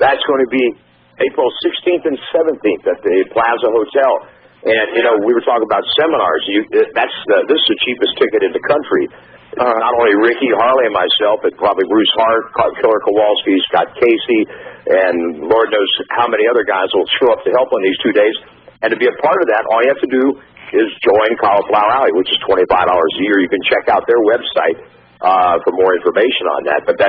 That's going to be April 16th and 17th at the Plaza Hotel. And, we were talking about seminars. This is the cheapest ticket in the country. Not only Ricky, Harley, and myself, but probably Bruce Hart, Killer Kowalski, Scott Casey, and Lord knows how many other guys will show up to help on these 2 days. And to be a part of that, all you have to do is join Cauliflower Alley, which is $25 a year. You can check out their website for more information on that. But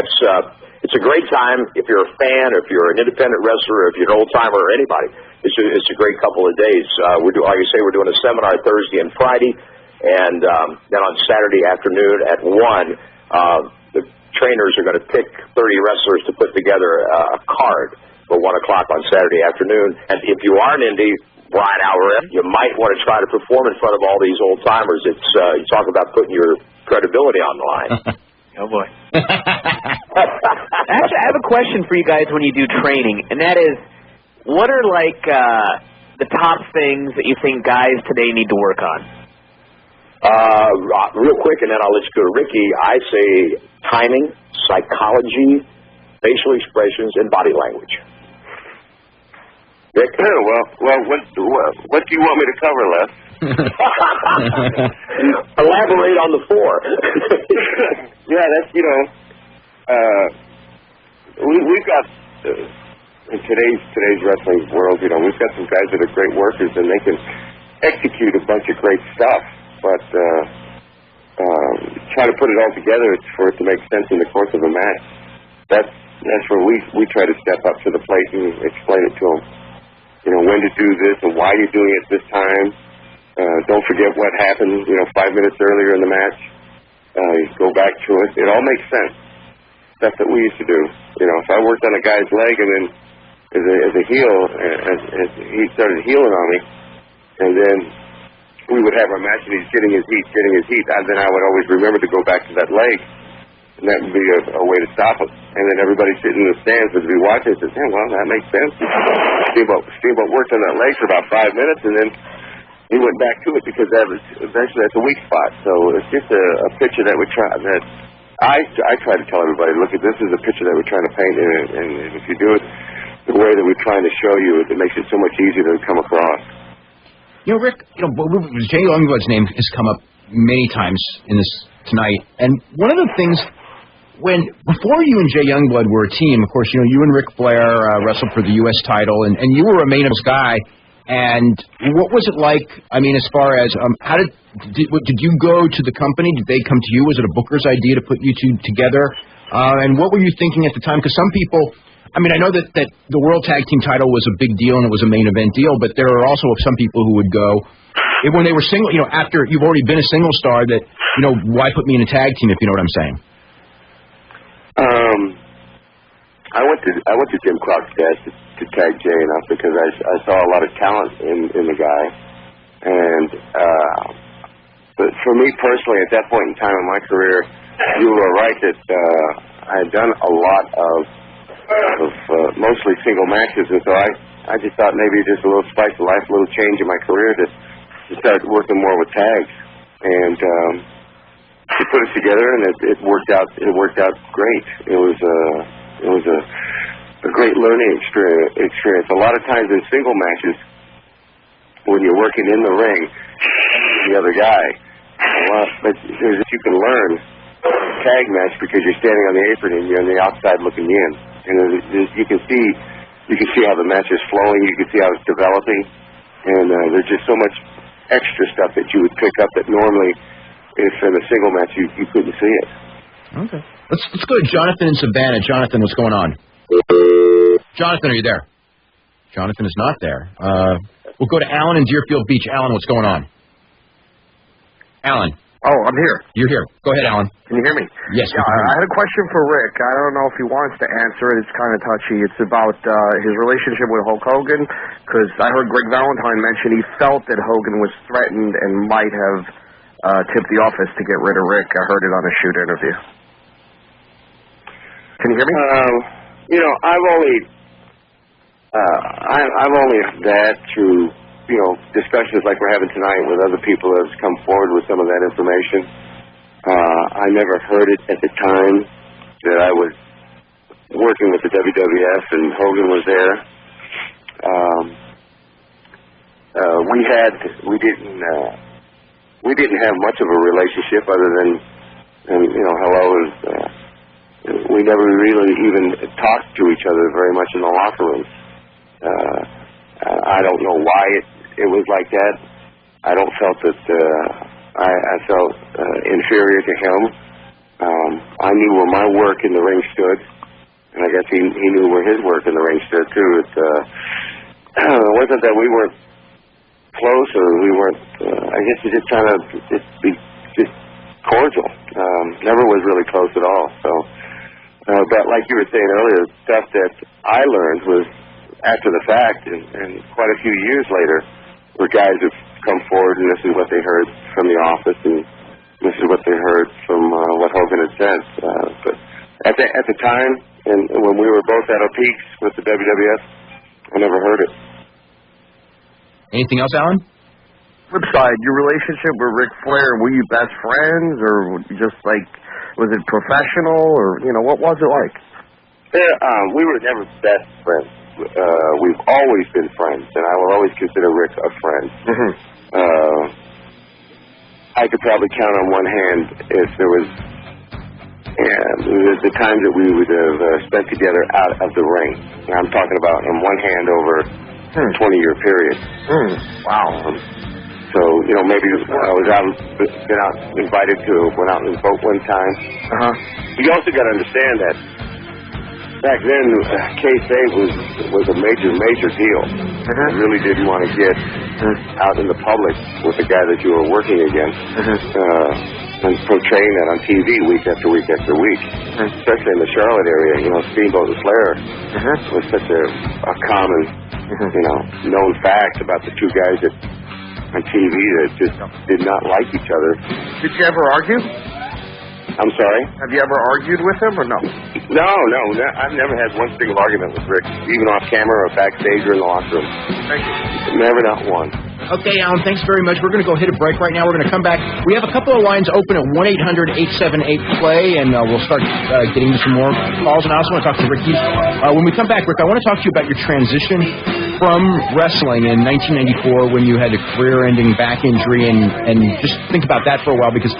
it's a great time if you're a fan, or if you're an independent wrestler, or if you're an old-timer, or anybody. It's a great couple of days. Like you say, we're doing a seminar Thursday and Friday, and then on Saturday afternoon at 1, the trainers are going to pick 30 wrestlers to put together a card for 1 o'clock on Saturday afternoon. And if you are an indie, Bryan Alvarez, you might want to try to perform in front of all these old-timers. You talk about putting your credibility on the line. Oh, boy. Actually, I have a question for you guys when you do training, and that is, what are, the top things that you think guys today need to work on? Real quick, and then I'll let you go to Ricky. I say timing, psychology, facial expressions, and body language. Rick? Well, what do you want me to cover, Les? Elaborate on the four. Yeah, that's, we've got, in today's wrestling world, we've got some guys that are great workers, and they can execute a bunch of great stuff, but try to put it all together for it to make sense in the course of a match. That's where we try to step up to the plate and explain it to them. When to do this and why you're doing it this time. Don't forget what happened, 5 minutes earlier in the match. Go back to it. It all makes sense. Stuff that we used to do. If I worked on a guy's leg and then as a heel, as he started healing on me, and then we would have our match and he's getting his heat, and then I would always remember to go back to that leg. And that would be a way to stop it. And then everybody sitting in the stands would be watching and says, well, that makes sense. Steamboat worked on that leg for about 5 minutes, and then he went back to it because eventually that's a weak spot. So it's just a picture that I try to tell everybody, look, this is a picture that we're trying to paint, and if you do it the way that we're trying to show you, it makes it so much easier to come across. Rick, Jay Youngblood's name has come up many times in this tonight, and one of the things before you and Jay Youngblood were a team, of course, you and Ric Flair wrestled for the U.S. title, and you were a main event guy. And what was it like? I mean, as far as how did you go to the company? Did they come to you? Was it a booker's idea to put you two together? And what were you thinking at the time? Because some people, I know that the World Tag Team title was a big deal and it was a main event deal, but there are also some people who would go when they were single. After you've already been a single star, that why put me in a tag team? If you know what I'm saying. I went to Jim Clark's desk to tag Jay enough because I saw a lot of talent in the guy, and but for me personally, at that point in time in my career, you were right that I had done a lot of mostly single matches, and so I just thought maybe just a little spice of life, a little change in my career to start working more with tags, and he put us together, and it worked out. It worked out great. It was a great learning experience. A lot of times in single matches, when you're working in the ring, the other guy, but you can learn tag match because you're standing on the apron and you're on the outside looking in, and you can see how the match is flowing. You can see how it's developing, and there's just so much extra stuff that you would pick up that normally, if in a single match, you couldn't see it. Okay. Let's go to Jonathan in Savannah. Jonathan, what's going on? Jonathan, are you there? Jonathan is not there. We'll go to Alan in Deerfield Beach. Alan, what's going on? Alan. Oh, I'm here. You're here. Go ahead, Alan. Can you hear me? Yes. Yeah, I had a question for Rick. I don't know if he wants to answer it. It's kind of touchy. It's about his relationship with Hulk Hogan, because I heard Greg Valentine mention he felt that Hogan was threatened and might have tipped the office to get rid of Rick. I heard it on a shoot interview. Can you hear me? I've only had through discussions like we're having tonight with other people that have come forward with some of that information. I never heard it at the time that I was working with the WWF and Hogan was there. We didn't have much of a relationship other than hello. We never really even talked to each other very much in the locker room. I don't know why it was like that. I don't felt that I felt inferior to him. I knew where my work in the ring stood, and I guess he knew where his work in the ring stood too. It wasn't that we weren't close, or we weren't. I guess we just trying to be cordial. Never was really close at all. So, but like you were saying earlier, stuff that I learned was after the fact, and quite a few years later, where guys have come forward and this is what they heard from the office, and this is what they heard from what Hogan had said. But at the time, and when we were both at our peaks with the WWF, I never heard it. Anything else, Alan? flip side, your relationship with Ric Flair, were you best friends, or just like, was it professional, or, you know, what was it like? Yeah, we were never best friends. We've always been friends, and I will always consider Rick a friend. I could probably count on one hand if there was the times that we would have spent together out of the ring. And I'm talking about on one hand over a 20-year period. Wow. So, you know, maybe I was invited to went out and vote one time. You also got to understand that back then, kayfabe was a major deal. You really didn't want to get out in the public with the guy that you were working against and portraying that on TV week after week after week. Especially in the Charlotte area, you know, Steamboat and Flair was such a common, you know, known fact about the two guys that on TV that just did not like each other. Did you ever argue? I'm sorry? Have you ever argued with him, or no? No. I've never had one single argument with Rick, even off camera or backstage or in the locker room. Thank you. Never, not one. Okay, Alan, thanks very much. We're going to go hit a break right now. We're going to come back. We have a couple of lines open at 1-800-878-PLAY, and we'll start getting to some more calls. And I also want to talk to Ricky. When we come back, Rick, I want to talk to you about your transition from wrestling in 1994 when you had a career-ending back injury, and just think about that for a while, because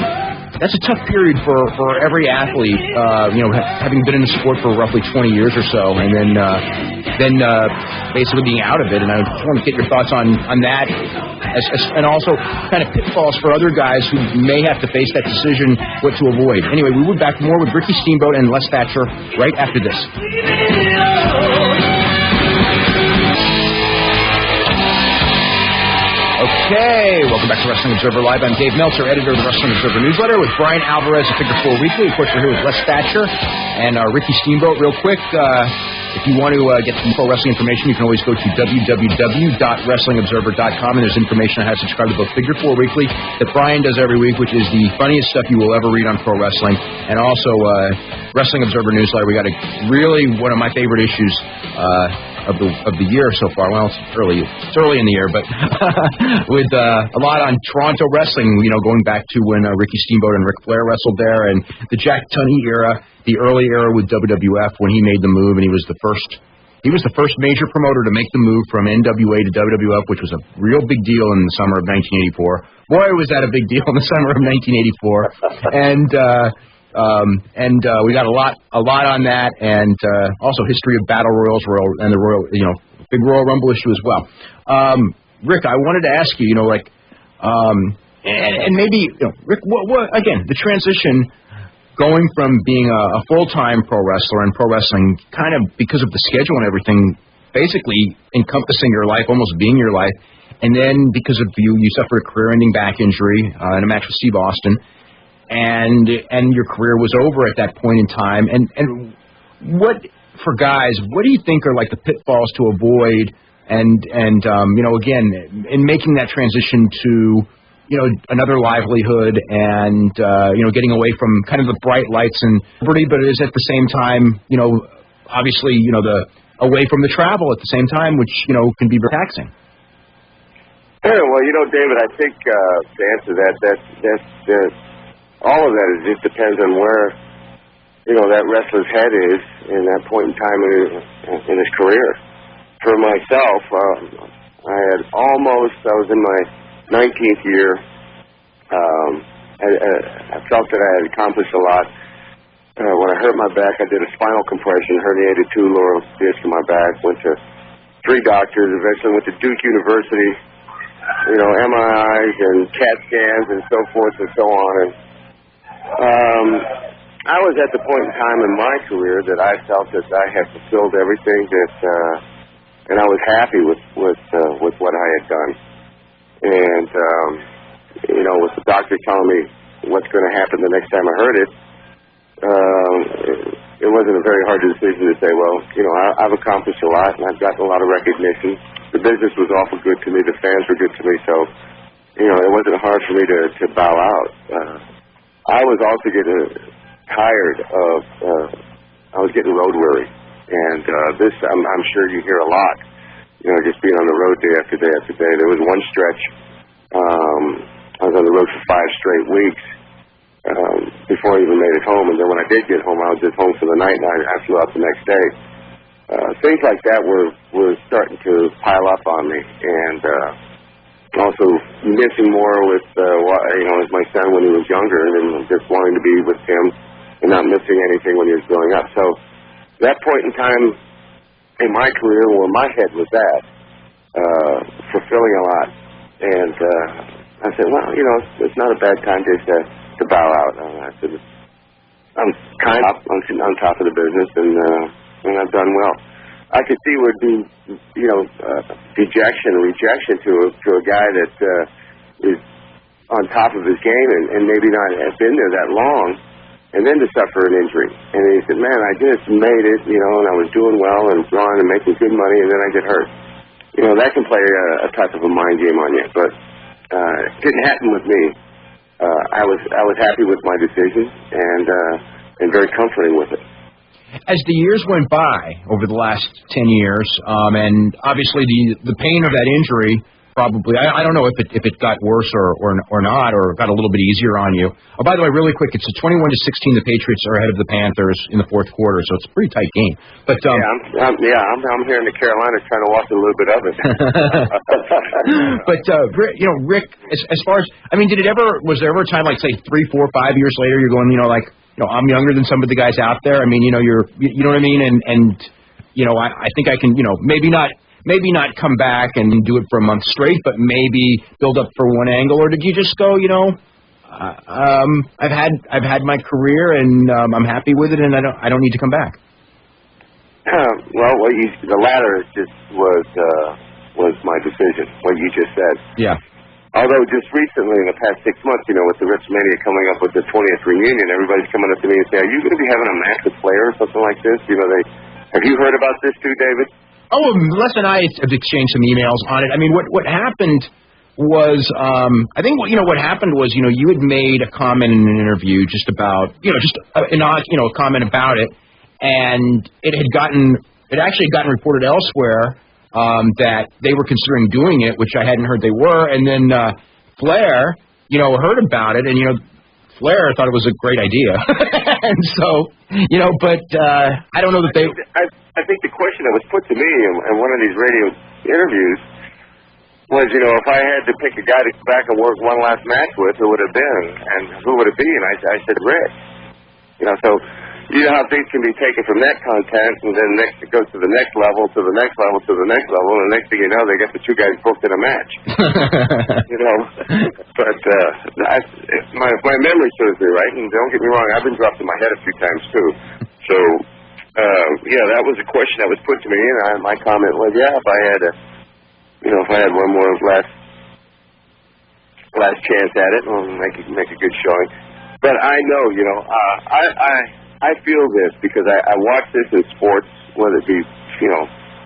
that's a tough period for every athlete, you know, having been in the sport for roughly 20 years or so, and then basically being out of it. And I just want to get your thoughts on that, and also kind of pitfalls for other guys who may have to face that decision, what to avoid. Anyway, we will be back more with Ricky Steamboat and Les Thatcher right after this. Okay, welcome back to Wrestling Observer Live. I'm Dave Meltzer, editor of the Wrestling Observer newsletter, with Bryan Alvarez of Figure 4 Weekly. Of course, we're here with Les Thatcher and Ricky Steamboat. Real quick, if you want to get some pro wrestling information, you can always go to www.wrestlingobserver.com, and there's information on how to subscribe to both Figure 4 Weekly that Bryan does every week, which is the funniest stuff you will ever read on pro wrestling, and also Wrestling Observer newsletter. We got one of my favorite issues of the year so far. Well, it's early in the year, but with a lot on Toronto wrestling, you know, going back to when Ricky Steamboat and Ric Flair wrestled there, and the Jack Tunney era, the early era with WWF when he made the move, and he was the first major promoter to make the move from NWA to WWF, which was a real big deal in the summer of 1984. Boy, was that a big deal in the summer of 1984. And we got a lot on that, and also history of battle royals, and the big Royal Rumble issue as well. Rick, I wanted to ask you, you know, like, and maybe, you know, Rick, what again, the transition going from being a full-time pro wrestler and pro wrestling, kind of because of the schedule and everything, basically encompassing your life, almost being your life, and then because of you suffered a career-ending back injury in a match with Steve Austin. And your career was over at that point in time. And what, for guys, what do you think are like the pitfalls to avoid? And you know, again, in making that transition to, you know, another livelihood and you know, getting away from kind of the bright lights and liberty, but it is at the same time, you know, obviously, you know, away from the travel at the same time, which, you know, can be very taxing. Yeah, well, you know, David, I think to answer that's all of that just depends on where, you know, that wrestler's head is in that point in time in his career. For myself, I was in my 19th year. I felt that I had accomplished a lot. When I hurt my back, I did a spinal compression, herniated 2 lower discs in my back, went to 3 doctors, eventually went to Duke University, you know, MRIs and CAT scans and so forth and so on. And I was at the point in time in my career that I felt that I had fulfilled everything and I was happy with what I had done. And you know, with the doctor telling me what's going to happen the next time I heard it, it wasn't a very hard decision to say, well, you know, I've accomplished a lot and I've gotten a lot of recognition. The business was awful good to me. The fans were good to me. So, you know, it wasn't hard for me to bow out. I was also getting tired of, I was getting road weary. And this, I'm sure you hear a lot, you know, just being on the road day after day after day. There was one stretch I was on the road for 5 straight weeks before I even made it home. And then when I did get home, I was just home for the night, and I flew out the next day. Things like that were starting to pile up on me, and also missing more with with my son when he was younger, and just wanting to be with him and not missing anything when he was growing up. So that point in time in my career where my head was at, fulfilling a lot, and I said, well, it's not a bad time just to bow out. I said, I'm kind of on top of the business, and I've done well. I could see would be, dejection, rejection to a guy that is on top of his game and maybe not have been there that long, and then to suffer an injury. And he said, man, I just made it, and I was doing well and growing and making good money, and then I get hurt. That can play a type of a mind game on you, but it didn't happen with me. I was happy with my decision and very comforting with it. As the years went by over the last 10 years, and obviously the pain of that injury probably, I don't know if it got worse or not, or got a little bit easier on you. Oh, by the way, really quick, it's a 21-16. The Patriots are ahead of the Panthers in the fourth quarter, so it's a pretty tight game. But I'm here in the Carolinas trying to watch a little bit of it. But Rick, as far as was there ever a time, like say 3, 4, 5 years later, you're going, I'm younger than some of the guys out there. I mean, you know what I mean, and I think I can, maybe not come back and do it for a month straight, but maybe build up for one angle. Or did you just go, I've had my career and I'm happy with it, and I don't need to come back? Well, the latter just was my decision. What you just said. Yeah. Although just recently, in the past 6 months, with the WrestleMania coming up with the 20th reunion, everybody's coming up to me and saying, "Are you going to be having a match with Flair or something like this?" Have you heard about this too, David? Oh, Les and I have exchanged some emails on it. I mean, what happened was, I think what happened was, you had made a comment in an interview just about, a comment about it, and it actually had gotten reported elsewhere that they were considering doing it, which I hadn't heard they were, and then Flair, heard about it, and Flair thought it was a great idea, and so, but I don't know that they. I think the question that was put to me in one of these radio interviews was, if I had to pick a guy to come back and work one last match with, who would have been, and who would it be? And I said Rick. So you know how things can be taken from that content, and then next it goes to the next level, to the next level, to the next level, and the next thing you know, they get the two guys booked in a match. But my memory serves me right, and don't get me wrong, I've been dropped in my head a few times too. So. That was a question that was put to me, and my comment was, if I had one more last chance at it, I'll make a good showing. But I know, I feel this because I watch this in sports, whether it be,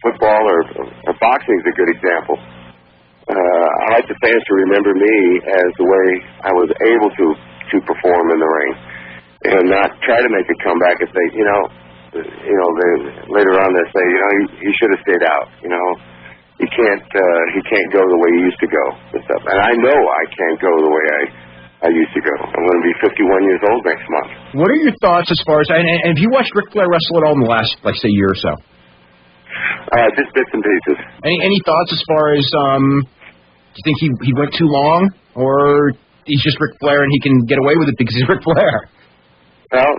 football or boxing is a good example. I like the fans to remember me as the way I was able to perform in the ring, and not try to make a comeback and say, later on they say, he should have stayed out. He can't go the way he used to go and stuff. And I know I can't go the way I used to go. I'm going to be 51 years old next month. What are your thoughts as far as, and have you watched Ric Flair wrestle at all in the last, say, year or so? Just bits and pieces. Any thoughts as far as, do you think he went too long, or he's just Ric Flair and he can get away with it because he's Ric Flair? Well,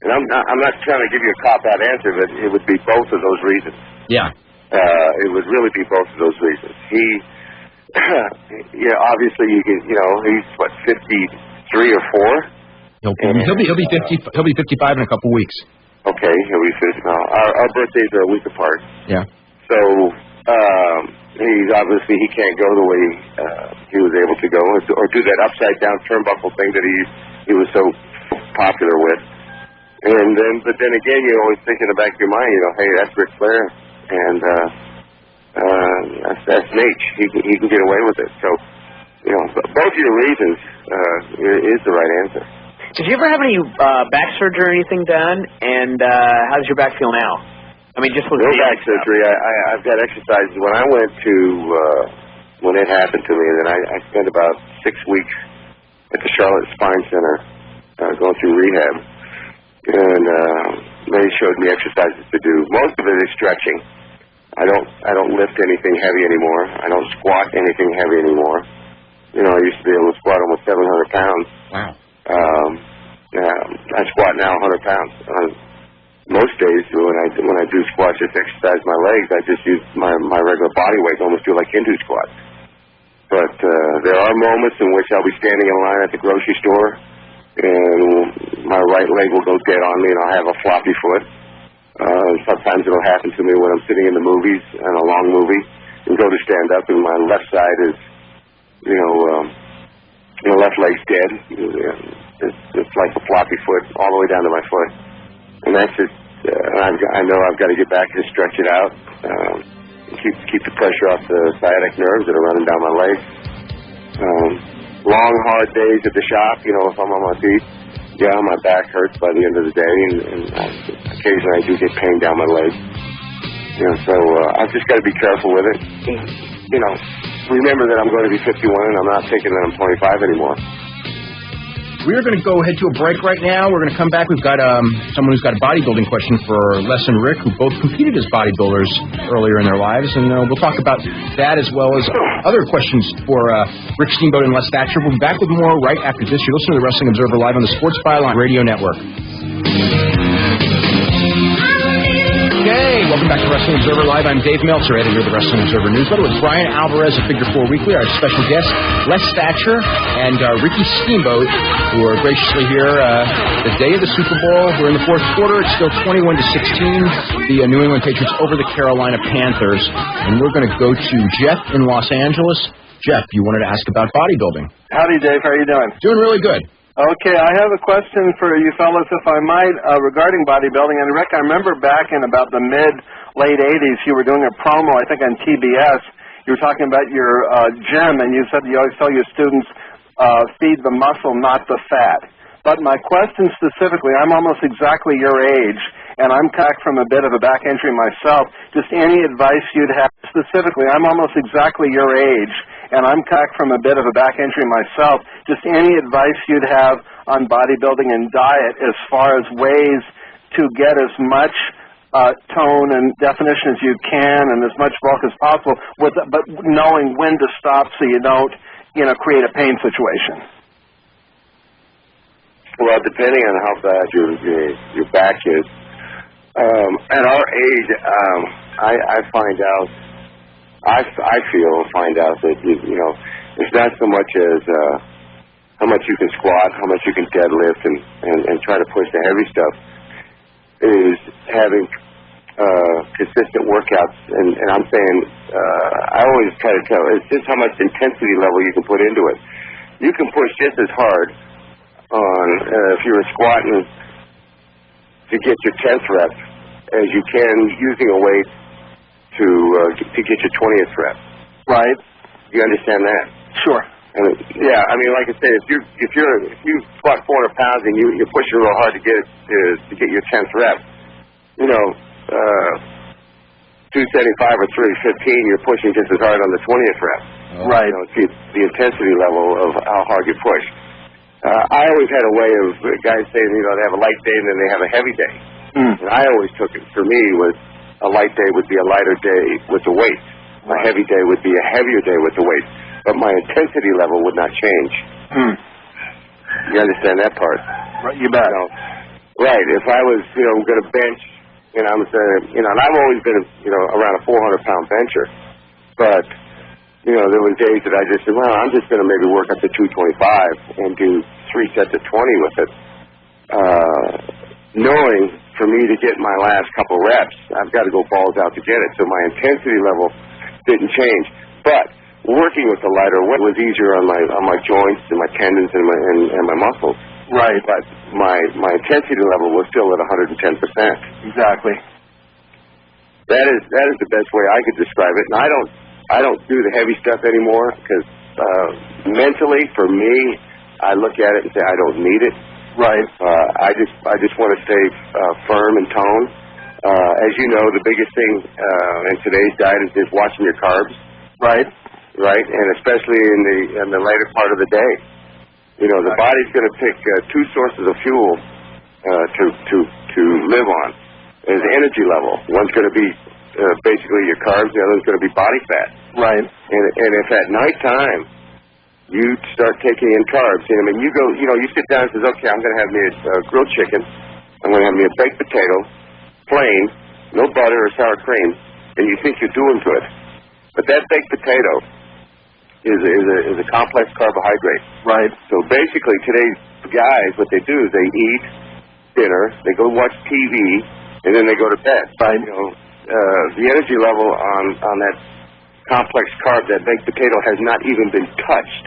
and I'm not trying to give you a cop-out answer, but it would be both of those reasons. Yeah. It would really be both of those reasons. He, obviously you can, he's 53 or 4. He'll be 55 in a couple weeks. Okay, he'll be 50. Our birthdays are a week apart. Yeah. So he's obviously he can't go the way he was able to go, or do that upside down turnbuckle thing that he was so popular with. And then, but then again, you always think in the back of your mind, hey, that's Ric Flair, and that's Nate. He can get away with it. So, both your reasons is the right answer. Did you ever have any back surgery or anything done? And how does your back feel now? I mean, just with no back surgery. I've got exercises. When I went to when it happened to me. And then I spent about 6 weeks at the Charlotte Spine Center going through rehab. And they showed me exercises to do. Most of it is stretching. I don't lift anything heavy anymore. I don't squat anything heavy anymore. You know, I used to be able to squat almost 700 pounds. Wow. I squat now 100 pounds. Most days when I do squats, just exercise my legs, I just use my regular body weight, almost do like Hindu squats. But there are moments in which I'll be standing in line at the grocery store, and my right leg will go dead on me, and I'll have a floppy foot. Sometimes it'll happen to me when I'm sitting in the movies, in a long movie, and go to stand up, and my left side is, the left leg's dead. It's like a floppy foot all the way down to my foot. And that's just, I know I've got to get back and stretch it out, keep the pressure off the sciatic nerves that are running down my legs. Long, hard days at the shop, if I'm on my feet, my back hurts by the end of the day, and occasionally I do get pain down my leg. So I've just got to be careful with it. Remember that I'm going to be 51, and I'm not thinking that I'm 25 anymore. We are going to go ahead to a break right now. We're going to come back. We've got someone who's got a bodybuilding question for Les and Rick, who both competed as bodybuilders earlier in their lives, and we'll talk about that as well as other questions for Rick Steamboat and Les Thatcher. We'll be back with more right after this. You're listening to the Wrestling Observer Live on the Sports Byline Radio Network. Okay, welcome back to Wrestling Observer Live. I'm Dave Meltzer, editor of the Wrestling Observer Newsletter, with Bryan Alvarez of Figure 4 Weekly, our special guest, Les Thatcher, and Ricky Steamboat, who are graciously here the day of the Super Bowl. We're in the fourth quarter. It's still 21-16. The New England Patriots over the Carolina Panthers. And we're going to go to Jeff in Los Angeles. Jeff, you wanted to ask about bodybuilding. Howdy, Dave. How are you doing? Doing really good. Okay, I have a question for you fellas, if I might, regarding bodybuilding. And Rick, I remember back in about the mid-late 80s, you were doing a promo, I think on TBS. You were talking about your gym, and you said you always tell your students, feed the muscle, not the fat. But my question specifically, I'm almost exactly your age, and I'm back from a bit of a back injury myself. Just any advice you'd have, specifically, I'm almost exactly your age, and I'm back from a bit of a back injury myself. Just any advice you'd have on bodybuilding and diet as far as ways to get as much tone and definition as you can and as much bulk as possible, but knowing when to stop so you don't, create a pain situation. Well, depending on how bad your back is, at our age, I find out that it's not so much as how much you can squat, how much you can deadlift, and try to push the heavy stuff. Is having consistent workouts, and I'm saying I always try to tell it's just how much intensity level you can put into it. You can push just as hard on if you're squatting to get your 10th rep as you can using a weight to get your 20th rep. Right. You understand that? Sure. And like I said, if you squat 400 pounds and you're pushing real hard to get your 10th rep, 275 or 315, you're pushing just as hard on the 20th rep. Right. It's the intensity level of how hard you push. I always had a way of guys saying, they have a light day and then they have a heavy day. And I always took it, for me, was a light day would be a lighter day with the weight. A heavy day would be a heavier day with the weight. But my intensity level would not change. You understand that part? Right, you bet. Right. If I was, going to bench, and I'm saying, and I've always been, around a 400-pound bencher. But, there were days that I just said, well, I'm just going to maybe work up to 225 and do 3 sets of 20 with it. Knowing for me to get my last couple reps, I've got to go balls out to get it. So my intensity level didn't change. But working with the lighter weight was easier on my joints and my tendons and my muscles. Right. But my intensity level was still at 110%. Exactly. That is the best way I could describe it. And I don't do the heavy stuff anymore because mentally, for me, I look at it and say I don't need it. Right. I just want to stay firm and tone. As you know, the biggest thing in today's diet is just watching your carbs. Right. right? And especially in the later part of the day. You know, the body's going to pick two sources of fuel to live on. There's energy level. One's going to be basically your carbs, the other's going to be body fat. Right. And if at nighttime you start taking in carbs, I mean, you sit down and says, okay, I'm going to have me a grilled chicken, I'm going to have me a baked potato, plain, no butter or sour cream, and you think you're doing good. But that baked potato is a complex carbohydrate. Right. So basically today's guys, what they do is they eat dinner, they go watch TV, and then they go to bed. Right. You know, the energy level on that complex carb, that baked potato, has not even been touched.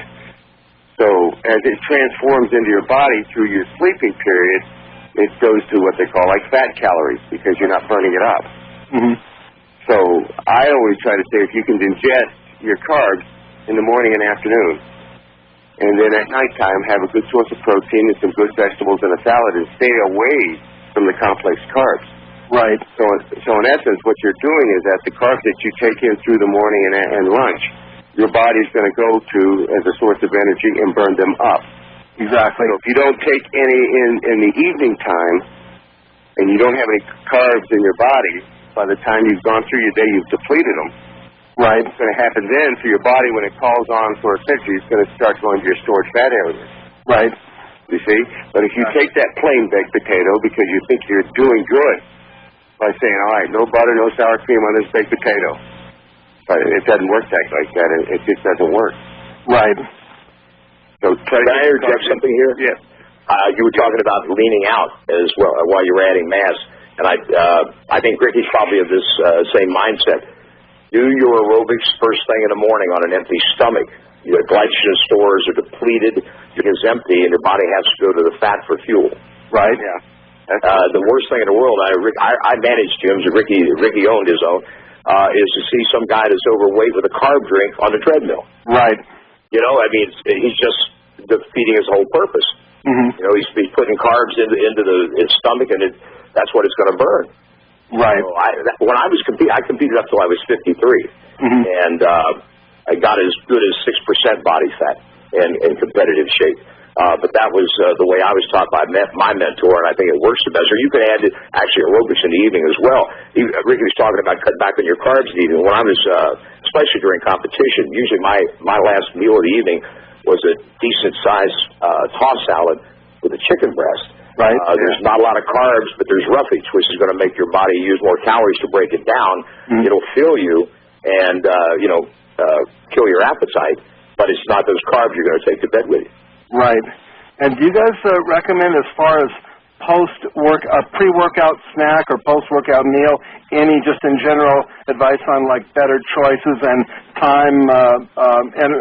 So as it transforms into your body through your sleeping period, it goes to what they call like fat calories because you're not burning it up. Mm-hmm. So I always try to say if you can ingest your carbs in the morning and afternoon, and then at nighttime have a good source of protein and some good vegetables and a salad, and stay away from the complex carbs. Right. So in essence, what you're doing is that the carbs that you take in through the morning and lunch, your body's going to go to as a source of energy and burn them up. Exactly. So if you don't take any in the evening time, and you don't have any carbs in your body, by the time you've gone through your day, you've depleted them. Right. What's going to happen then for your body when it calls on for energy is going to start going to your stored fat areas. Right. You see? But if you take that plain baked potato because you think you're doing good by saying, all right, no butter, no sour cream on this baked potato. But it doesn't work like that. It just doesn't work. Right. So can I interject something here? Yeah. You were talking about leaning out as well while you were adding mass, and I think Ricky's probably of this same mindset. Do your aerobics first thing in the morning on an empty stomach. Your glycogen stores are depleted, is empty, and your body has to go to the fat for fuel. Right. Yeah. The worst thing in the world, I managed gyms, Ricky owned his own, is to see some guy that's overweight with a carb drink on the treadmill. Right. You know, I mean, he's just defeating his whole purpose. Mm-hmm. You know, he's putting carbs into his stomach, and that's what it's going to burn. Right. So when I was I competed up till I was 53, mm-hmm. and I got as good as 6% body fat in competitive shape. But that was the way I was taught by my mentor, and I think it works the best. Or you can add actually aerobics in the evening as well. Ricky was talking about cutting back on your carbs in the evening. When I was, especially during competition, usually my last meal of the evening was a decent-sized tossed salad with a chicken breast. Right. There's not a lot of carbs, but there's roughage, which is going to make your body use more calories to break it down. Mm-hmm. It'll fill you and, kill your appetite, but it's not those carbs you're going to take to bed with you. Right. And do you guys recommend, as far as pre-workout snack or post-workout meal, any just in general advice on like better choices and time and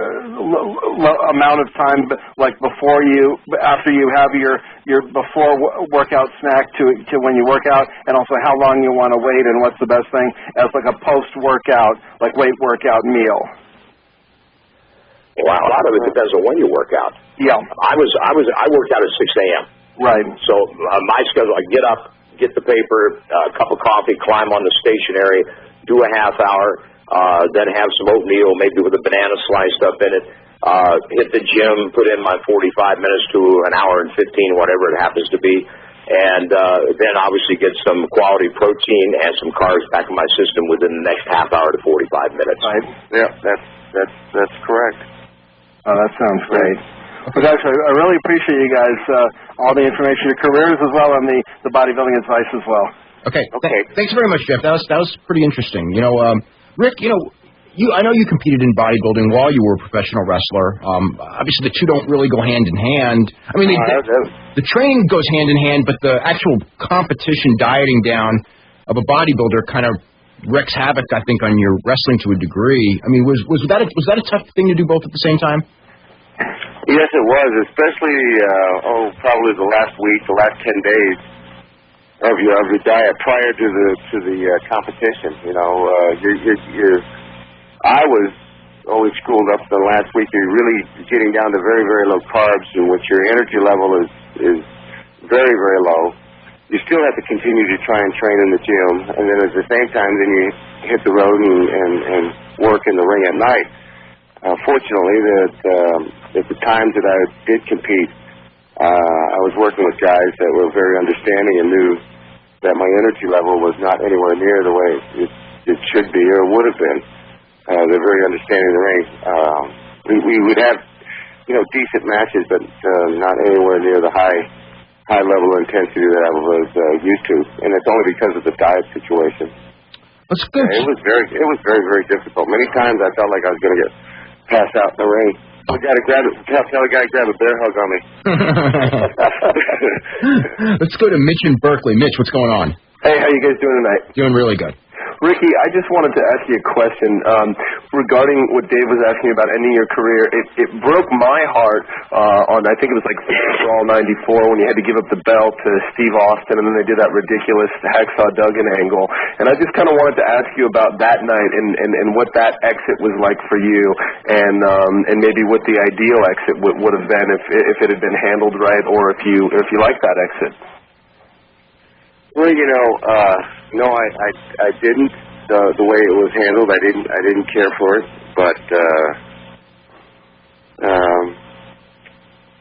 amount of time, like after you have your before workout snack to when you work out, and also how long you want to wait and what's the best thing as like a post-workout, like weight workout meal? Well, a lot of it depends on when you work out. Yeah. I worked out at 6 a.m. Right. So my schedule, I get up, get the paper, a cup of coffee, climb on the stationary, do a half hour, then have some oatmeal, maybe with a banana sliced up in it, hit the gym, put in my 45 minutes to an hour and 15, whatever it happens to be, and then obviously get some quality protein and some carbs back in my system within the next half hour to 45 minutes. Right. Yeah, that's correct. Oh, that sounds great. But actually, I really appreciate you guys, all the information, your careers as well, and the bodybuilding advice as well. Okay. Thanks very much, Jeff. That was pretty interesting. You know, Rick, I know you competed in bodybuilding while you were a professional wrestler. Obviously, the two don't really go hand in hand. I mean, the training goes hand in hand, but the actual competition dieting down of a bodybuilder kind of wreaks havoc, I think, on your wrestling to a degree. I mean, was that a tough thing to do both at the same time? Yes, it was, especially probably the last 10 days of your diet prior to the competition. You know, I was always schooled up the last week. You're really getting down to very, very low carbs, in which your energy level is very, very low. You still have to continue to try and train in the gym, and then at the same time, then you hit the road and work in the ring at night. fortunately, that at the times that I did compete, I was working with guys that were very understanding and knew that my energy level was not anywhere near the way it should be or would have been. They're very understanding of the ring. We would have, decent matches, but not anywhere near the high level of intensity that I was used to, and it's only because of the diet situation. That's good. It was very, very difficult. Many times I felt like I was going to get passed out in the ring. I got to tell a guy to grab a bear hug on me. Let's go to Mitch in Berkeley. Mitch, what's going on? Hey, how you guys doing tonight? Doing really good. Ricky, I just wanted to ask you a question regarding what Dave was asking about ending your career. It broke my heart on, I think it was like Brawl 94 when you had to give up the belt to Steve Austin, and then they did that ridiculous Hacksaw Duggan angle. And I just kind of wanted to ask you about that night and what that exit was like for you, and maybe what the ideal exit would have been if it had been handled right, or if you liked that exit. Well, no, I didn't. The way it was handled, I didn't care for it. But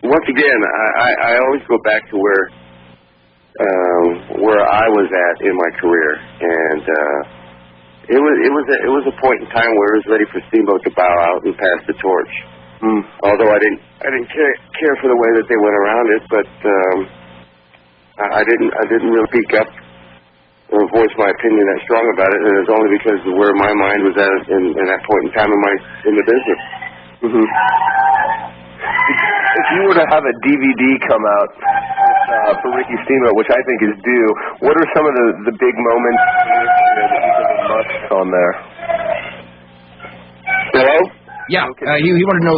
once again, I always go back to where I was at in my career, and it was a point in time where it was ready for Steamboat to bow out and pass the torch. Although I didn't care for the way that they went around it, but I didn't really speak up or voice my opinion that strong about it, and it's only because of where my mind was at in that point in time in the business. Mm-hmm. If you were to have a DVD come out for Ricky Steamboat, which I think is due, what are some of the big moments that you think are musts on there? Hello? Yeah, he wanted to know,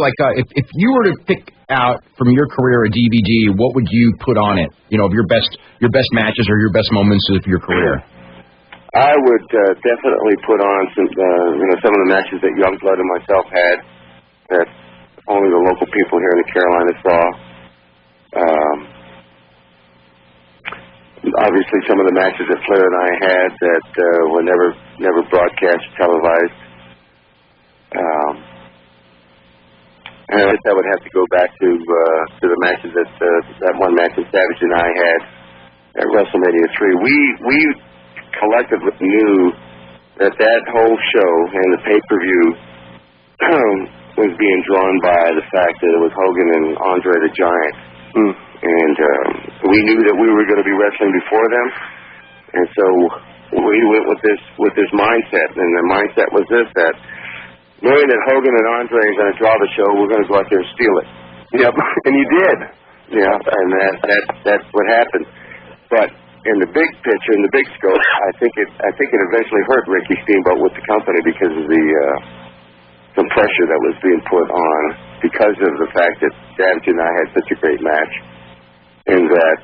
if you were to pick out from your career a DVD, what would you put on it? Of your best matches or your best moments of your career. I would definitely put on some of the matches that Youngblood and myself had that only the local people here in the Carolinas saw. Obviously, some of the matches that Flair and I had that were never broadcast, televised. And I guess I would have to go back to the matches that one match that Savage and I had at WrestleMania 3. We collectively knew that whole show and the pay-per-view was being drawn by the fact that it was Hogan and Andre the Giant. And we knew that we were going to be wrestling before them, and so we went with this mindset, and the mindset was that knowing that Hogan and Andre are going to draw the show, we're going to go out there and steal it. Yep, and you did. Yeah, and that's what happened. But in the big picture, in the big scope, I think it eventually hurt Ricky Steamboat with the company because of some pressure that was being put on because of the fact that Savage and I had such a great match, and that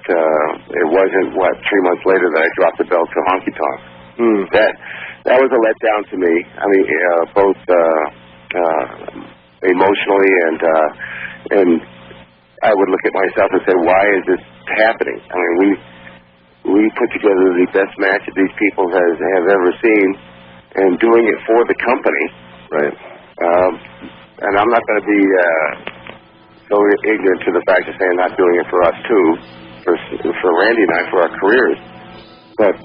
it wasn't 3 months later that I dropped the belt to Honky Tonk. That was a letdown to me. I mean, both emotionally and I would look at myself and say, why is this happening? I mean, we put together the best match that these people have ever seen, and doing it for the company. Right. And I'm not going to be so ignorant to the fact of saying not doing it for us too, for Randy and I, for our careers. But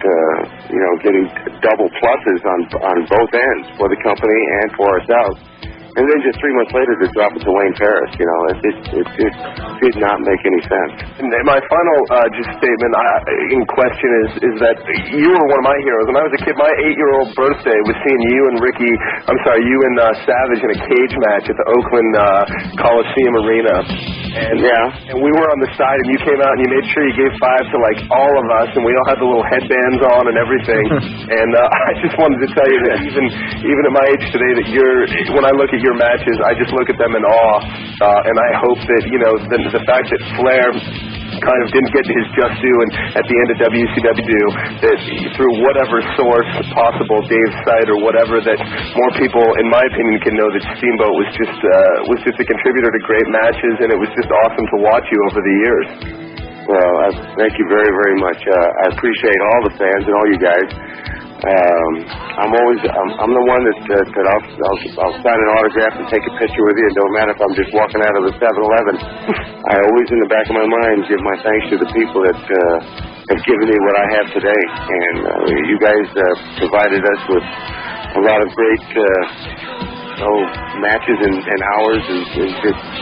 getting double pluses on both ends, for the company and for ourselves. And then just 3 months later to drop it to Wayne Paris, it did not make any sense. And my final just statement in question is that you were one of my heroes. When I was a kid, my 8-year-old birthday was seeing you and Savage in a cage match at the Oakland Coliseum Arena. And we were on the side, and you came out and you made sure you gave 5 to all of us, and we all had the little headbands on and everything. And I just wanted to tell you that even at my age today, that when I look at your matches, I just look at them in awe, and I hope that the fact that Flair kind of didn't get his just due, and at the end of WCW, that through whatever source possible, Dave's site or whatever, that more people, in my opinion, can know that Steamboat was just a contributor to great matches, and it was just awesome to watch you over the years. Well, thank you very, very much. I appreciate all the fans and all you guys. I'm the one that I'll sign an autograph and take a picture with you. It don't matter if I'm just walking out of the 7-Eleven. I always, in the back of my mind, give my thanks to the people that have given me what I have today. And you guys provided us with a lot of great matches and hours and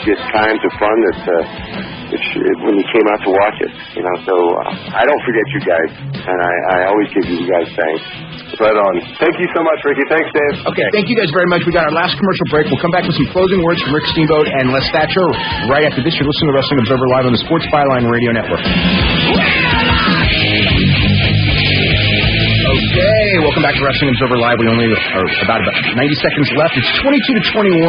just times of fun that when you came out to watch it, So I don't forget you guys, and I always give you guys thanks. Right on. Thank you so much, Ricky. Thanks, Dave. Okay. Thank you guys very much. We got our last commercial break. We'll come back with some closing words from Rick Steamboat and Les Thatcher right after this. You're listening to Wrestling Observer Live on the Sports Byline Radio Network. Okay, welcome back to Wrestling Observer Live. We only are about 90 seconds left. It's 22-21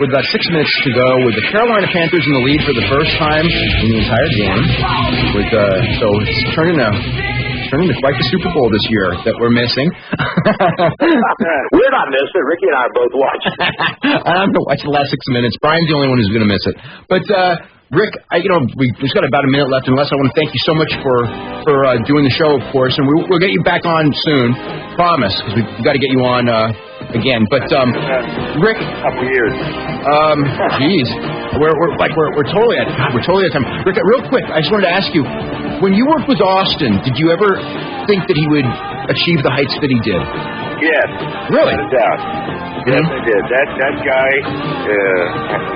with about 6 minutes to go, with the Carolina Panthers in the lead for the first time in the entire game. So it's turning into quite the Super Bowl this year that we're missing. We're not missing. Ricky and I are both watching. I'm going to watch the last 6 minutes. Brian's the only one who's going to miss it. But Rick, we've got about a minute left. Unless I want to thank you so much for doing the show, of course, and we'll get you back on soon. Promise, because we've got to get you on again. But Rick, a couple years. Geez, we're totally at time. Rick, real quick, I just wanted to ask you, when you worked with Austin, did you ever think that he would achieve the heights that he did? Yes. Really? Without a doubt. Yes, I did. That guy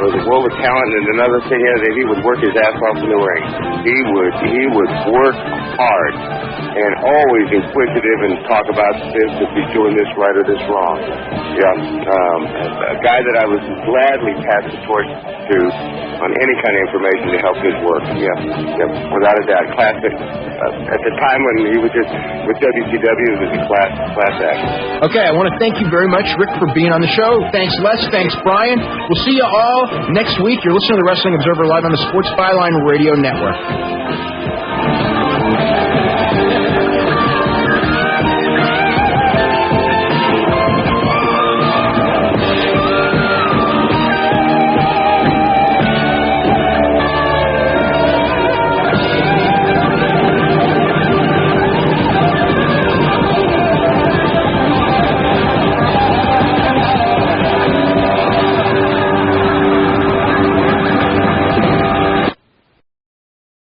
was a world of talent, and another thing is that he would work his ass off in the ring. He would work hard and always inquisitive and talk about this, if he's doing this right or this wrong. Yeah. A guy that I would gladly pass the torch to on any kind of information to help his work. Yeah. Without a doubt. Classic. At the time when he was just with WCW, it was a class act. Okay, I want to thank you very much, Rick, for being on the show. Thanks, Les. Thanks, Brian. We'll see you all next week. You're listening to the Wrestling Observer Live on the Sports Byline Radio Network.